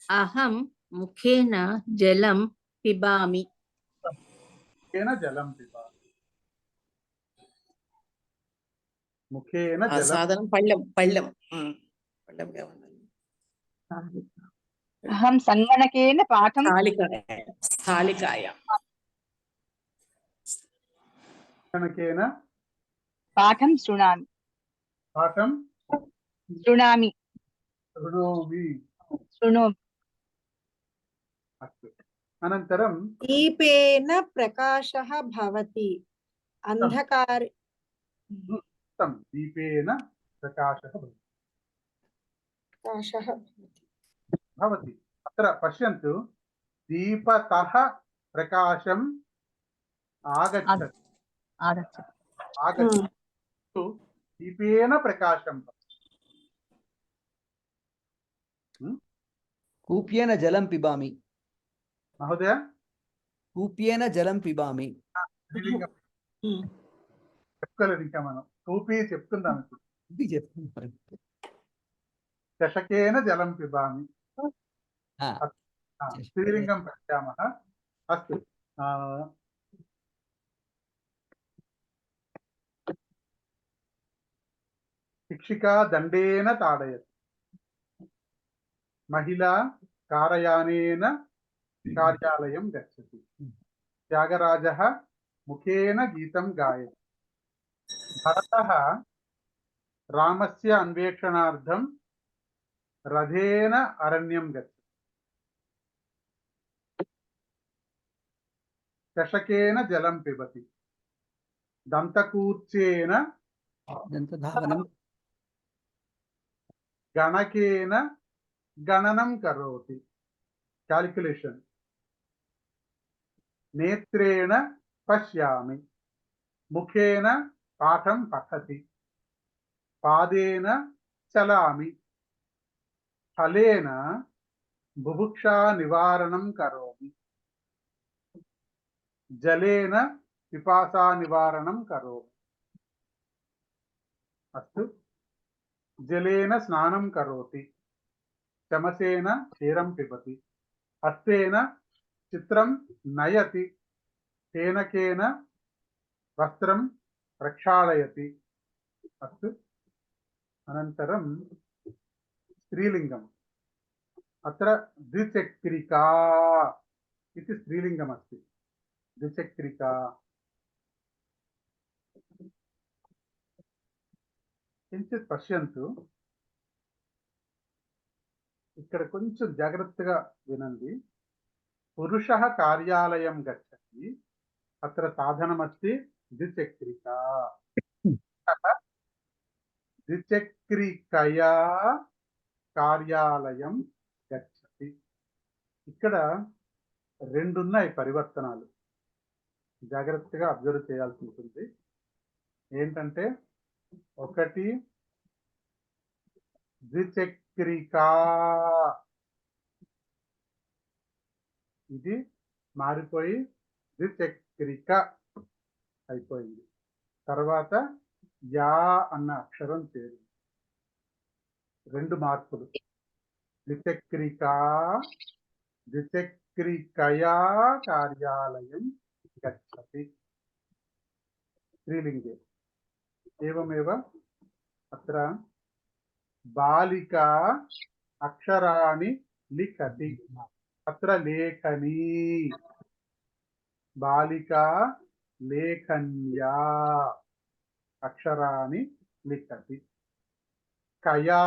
अहं मुखेन जलं पिबामि. ముఖేన జలం పిబామి. ముఖేన జలం సాధనం పళ్ళెం పళ్ళెం పళ్ళెం కావాలి. అహం సంగణకేన పాఠం స్థాళికాయ కనకేన పాఠం శృణామి. పాఠం శృణామి శృణోమి. శృణోమి. అస్తు. అనంతరం దీపేన ప్రకాశః భవతి. అంధకార ఉత్తం. దీపేన ప్రకాశः ప్రకాశః భవతి. అత్ర పశ్యంతు దీపతః ప్రకాశం ఆగచ్చతి. ఆగచ్చతి. ఆగచ్చతి. దీపేన ప్రకాశం. కూప్యేన జలం పిబామి. మహోదయ కూప్యేన జలం పిబామి. చెప్పుకోలేదు ఇంకా మనం. కూపి చెప్తున్నాం ఇప్పుడు. ఇది చెప్తున్నారు. చషకేన జలం పిబామి. ఆ, స్త్రీలింగం పశ్యామः. అస్తు. శిక్షికా దండేన తాడయతి. మహిళా కారయానేన కార్యాలయం గచ్చతి. త్యాగరాజः ముఖేన గీతం గాయతి. భరతः రామस्य అన్వేషణార్థం రథేన అరణ్యం గచ్చతి. చషకేన జలం పిబతి. దంతకూర్చేన దంతధావనం గణకేన గణనం కరోతి. క్యాలిక్యులేషన్. నేత్రేణ పశ్యామి. ముఖేన పాఠం పఠతి. పాదేన చలామి. ఫలేన బుభుక్షా నివారణం కరోమి. జలేన పిపాసా నివారణం కరోమి. అస్తు. జలేన స్నానం కరోతి. చమసేన క్షీరం పిబతి. హస్తేన చిత్రం నయతి. ఫేనకేన వస్త్రం ప్రక్షాళయతి. అస్తు. అనంతరం స్త్రీలింగం. అత్ర ద్విచక్రికా ఇది స్త్రీలింగం అస్తి. ద్విచక్రికా. కించిత్ పశ్యంతు. ఇక్కడ కొంచెం జాగ్రత్తగా వినండి. పురుషः కార్యాలయం గచ్చతి. అత్ర సాధనమస్తి ద్విచక్రికా. ద్విచక్రికయా కార్యాలయం గచ్చతి. ఇక్కడ రెండున్నాయి పరివర్తనాలు. జాగ్రత్తగా అబ్జర్వ్ చేయాల్సి ఉంటుంది. ఏంటంటే ఒకటి ద్విచక్రికా, ఇది మారిపోయి ద్విచక్రిక అయిపోయింది. తర్వాత యా అన్న అక్షరం చేరింది. రెండు మార్పులు. ద్విచక్రికా ద్విచక్రికయా కార్యాలయం గచ్చతి. స్త్రీలింగే. ఏవమేవ అత్ర బాలికా అక్షరాణి లిఖతి. అత్ర లేఖనీ. బాలికా లేఖన్యా అక్షరాణి లిఖతి. కయా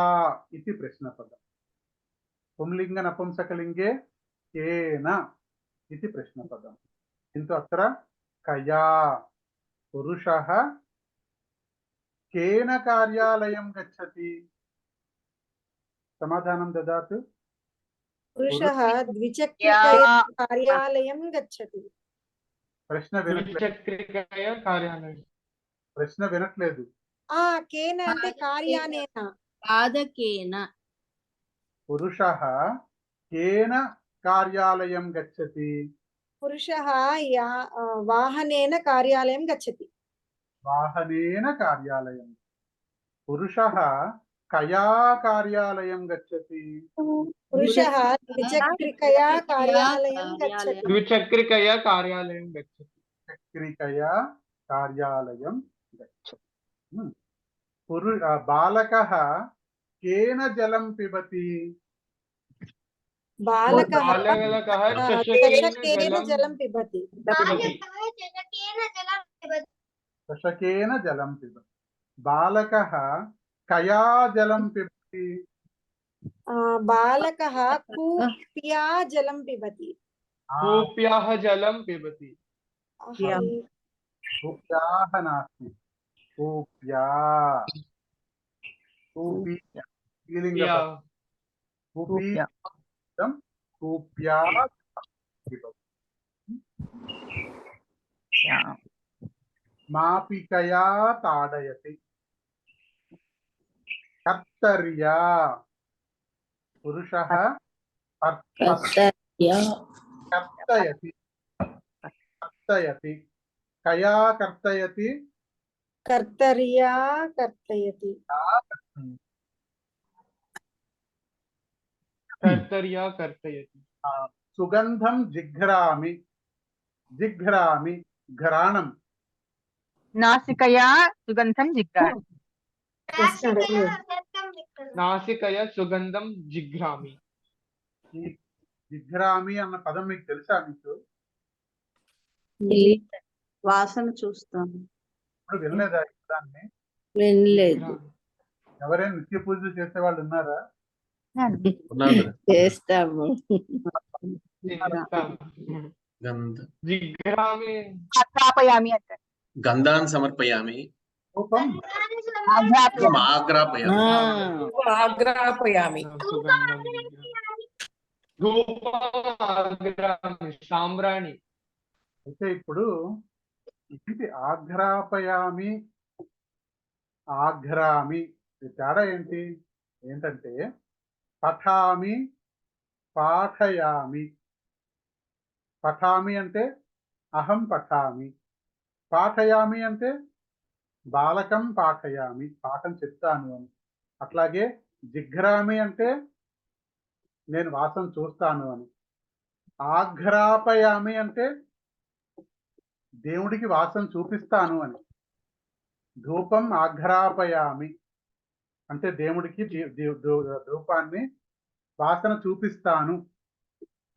ఇది ప్రశ్నపదం. పుంలింగ నపుంసకలింగే కేన ఇది ప్రశ్నపదం. किन्तु अत्र कया पुरुषः केन कार्यालयं गच्छति? समाधानं ददातु। पुरुषः द्विचक्रिकया कार्यालयं गच्छति। प्रश्न विनट्लेदु। केन అంటే కార్యానేన పాదకేన। पुरुषः केन कार्यालयं गच्छति? पुरुषः वाहनेन कार्यालयं गच्छति। वाहनेन कार्यालयं। पुरुषः कया कार्यालयं गच्छति? पुरुषः द्विचक्रिकया कार्यालयं गच्छति। द्विचक्रिकया कार्यालयं गच्छति। द्विचक्रिकया कार्यालयं गच्छति। बालकः केन जलं पिबति? बालकः चषकेन जलं पिबति। चषकेन जलं पिबति। बालकः कया जलं पिबति? बालकः कूप्या जलं पिबति। कूप्याः जलं पिबति। कूप्याः नास्ति, कूप्या। कूपी कूप्या मापिकया ताडयति। कर्तर्या पुरुषः कर्तयति। कर्तयति कया कर्तयति? कर्तर्या कर्तयति। कर्तर्या कर्तयति। सुगंधं जिघ्रामि। जिघ्रामि घ्राणं। नासिकया सुगंधं जिघ्रामि। नासिकया सुगंधं जिघ्रामि। जिघ्रामि అన్న పదం మీకు తెలుసా? మీకు వాసన చూస్తాను. ఇప్పుడు వినలేదా దాన్ని? వినలేదు. ఎవరైనా నిత్య పూజలు చేసే వాళ్ళు ఉన్నారా? చేస్తాము. జిఘ్రామి ఆగ్రాపయామి అంటారు. గంధాన్ సమర్పయామి. రూపం ఆగ్రాపయామి. ఆగ్రాపయామి. సాంబ్రాణి. అయితే ఇప్పుడు ఇది ఆఘ్రాపయామి, ఆఘ్రామి తేడా ఏంటంటే పఠామి, పాఠయామి. పఠామి అంటే అహం పఠామి, పాఠయామి అంటే బాలకం పాఠయామి, పాఠం చెప్తాను అని. అట్లాగే జిఘ్రామి అంటే నేను వాసన చూస్తాను అని. ఆఘ్రాపయామి అంటే దేవుడికి వాసన చూపిస్తాను అని. ధూపం ఆఘ్రాపయామి అంటే దేవుడికి ధూపాన్ని వాసన చూపిస్తాను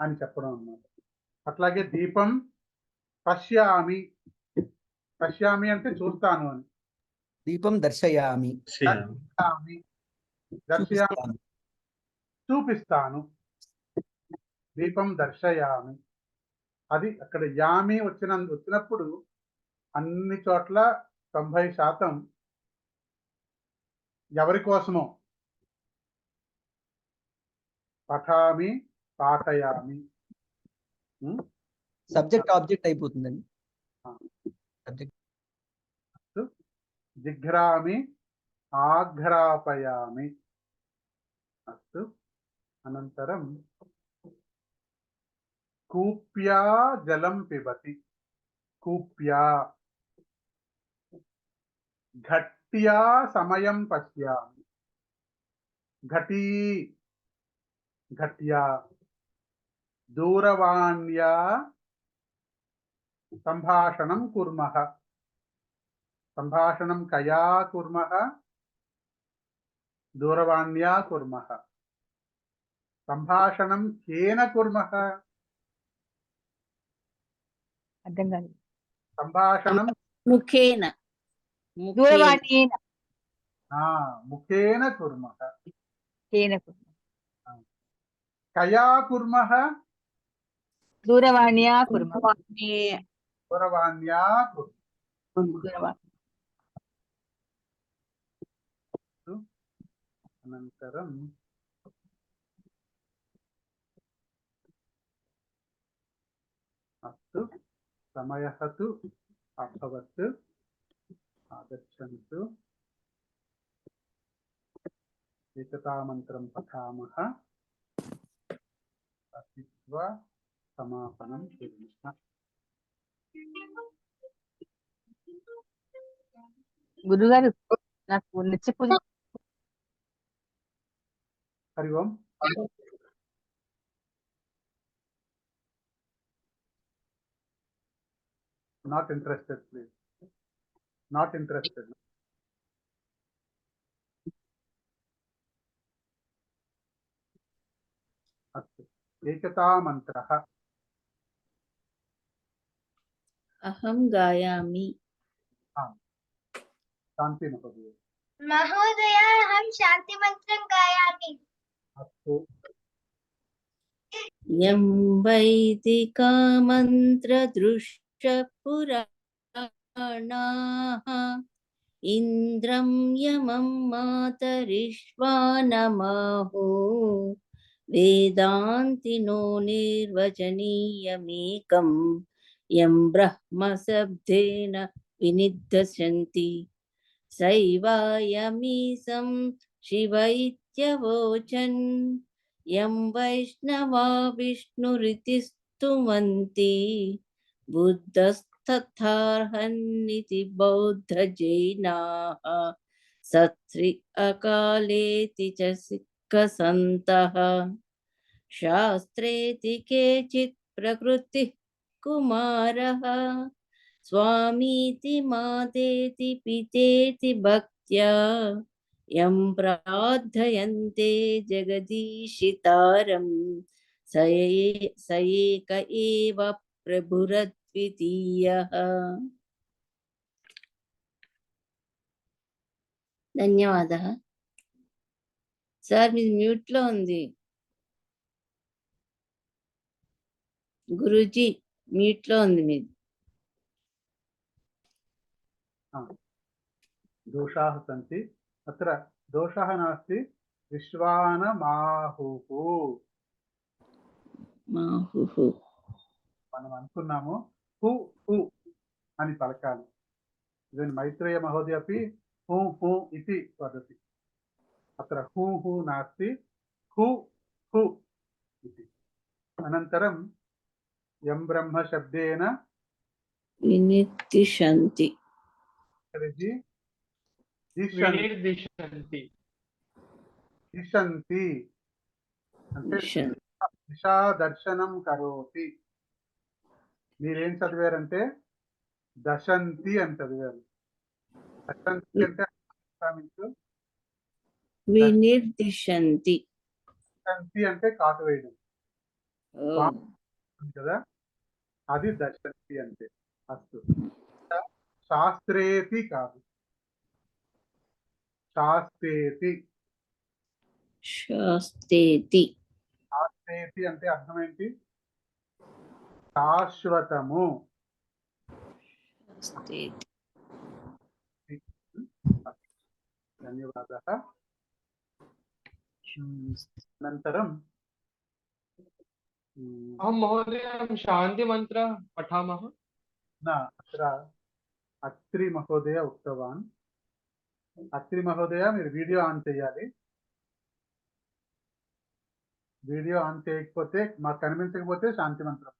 అని చెప్పడం అన్నమాట. అట్లాగే దీపం పశ్యామి, పశ్యామి అంటే చూస్తాను అని. దీపం దర్శయామి, దర్శయామి చూపిస్తాను. దీపం దర్శయామి, అది అక్కడ యామి వచ్చినప్పుడు అన్ని చోట్ల 90% ఎవరి కోసమో. పఠామి, పాఠయామి. సబ్జెక్ట్ ఆబ్జెక్ట్ అయిపోతుందండి. జిఘ్రామి, ఆఘ్రాపయామి. అస్తు. అనంతరం కూప్యా జలం పిబతి. కూప్యా. ఘట్యా సమయం పశ్యామి. ఘటీ, ఘట్యా. దూరవాణ్యా సంభాషణం కుర్మః. సంభాషణం కయా కుర్మః? దూరవాణ్యా కుర్మః. సంభాషణం కేన కుర్మః? అర్థం కాదు. సంభాషణం ముఖేన. దూరవాణ్యేన. ముఖేన కుర్మః. కేన కుర్మః. కయా కుర్మః? దూరవాణ్యా కుర్మః. దూరవాణ్యా కుర్మః. అనంతరం అస్తు. సమయః తు అభవత్. ఆగచ్చन्तు. ఏకతామంత్రం పఠామః. పఠిత్వా సమాపనం కుర్మః. గురుగారు నాకు నిత్య పూజ. హరి ఓం. Not interested, please. Not interested. अस्तु. एकता मंत्रः. अहं गायामि. शांति महोदय. महोदय अहं शांति मंत्रं गायामि. अस्तु. यं वैदिका मन्त्रदृश्य पुराणाः इन्द्रं यमं मातरिश्वानमाहो वेदान्तिनो निर्वचनीयमेकं यं ब्रह्मशब्देन विनिर्देशन्ति सैवायमीशं शिव इत्यवोचन् यं वैष्णवा विष्णुरिति स्तुवन्ति बुद्धस्तथार्हन्निति बौद्धजैनाः सत्श्री अकालेति च सिक्खसन्तः शास्त्रेति केचित् प्रकृतिः कुमारः स्वामीति मातेति पितेति भक्त्या यं प्रार्थयन्ते जगदीशितारं स एक एव प्रभुरद्वितीयः। ధన్యవాదः. సార్ మీది మ్యూట్ లో ఉంది. గురూజీ మ్యూట్ లో ఉంది మీది. दोषाः सन्ति अत्र दोषः नास्ति विश्वानमाहुः మనం అనుకున్నాము హు హు అని పలకాలి. इदानीं मैत्रेय महोदय अपि हु हु इति वदति. अत्र हु हु नास्ति हु हु इति. अनन्तरं यं ब्रह्म शब्देन వినిర్దిశంతి. వినిర్దిశంతి. దిశంతి అంటే దిశా దర్శనం కరోతి. మీరేం చదివారంటే దశంతి అని చదివారు. దశంతి అంటే వినిర్దిశంతి. దశంతి అంటే కాటు వేయడం కదా, అది దశంతి అంటే. అస్తు శాస్త్రేతి కాదు, శాస్తేతి. శాస్తేతి. శాస్తేతి అంటే అర్థం ఏంటి? శాశ్వతము. ధన్యవాదాः. అనంతరం अहं महोदय शान्तिमन्त्रं पठामः. न, अत्र అత్రి మహోదయ ఉక్తవాన్. అత్రి మహోదయ మీరు వీడియో ఆన్ చేయాలి. వీడియో ఆన్ చేయకపోతే, మాకు కనిపించకపోతే శాంతి మంత్రం.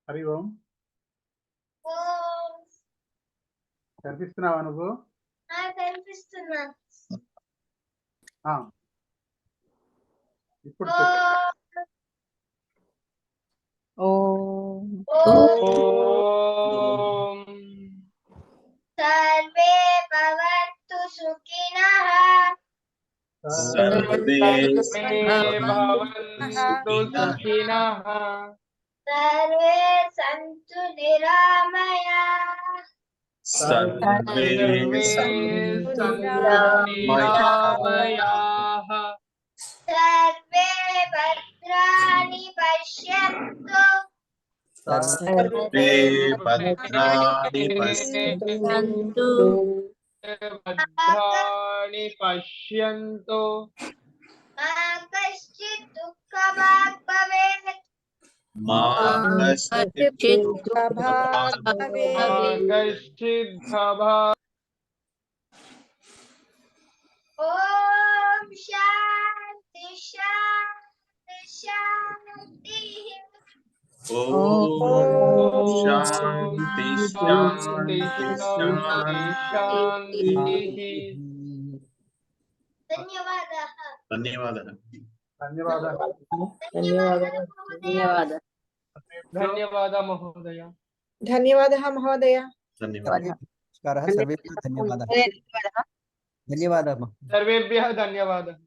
హరి ఓం. కనిపిస్తున్నావా నువ్వు? కనిపిస్తున్నా. ఇప్పుడు సర్వే భవంతు సుఖినః. सर्वे भवन्तु सुखिनः. सर्वे सन्तु निरामयाः. सर्वे सन्तु निरामयाः. सर्वे भद्राणि पश्यन्तु. सर्वे भद्राणि पश्यन्तु. भद्राणि पश्यन्तु. मा कश्चित् दुःखभाग् भवेत्. मा कश्चित् दुःखभाग् कश्चित् भवेत्. ॐ शान्ति शान्ति शान्तिः. ॐ शान्ति शान्ति शान्तिः. धन्यवादाः. धन्यवादः. ధన్యవాదాలు. ధన్యవాదాలు. धन्यवादः महोदय. ధన్యవాదः మహోదయ. धन्यवादः. नमस्कारः सर्वेभ्यः. धन्यवादः. धन्यवादः. सर्वेभ्यः धन्यवादः.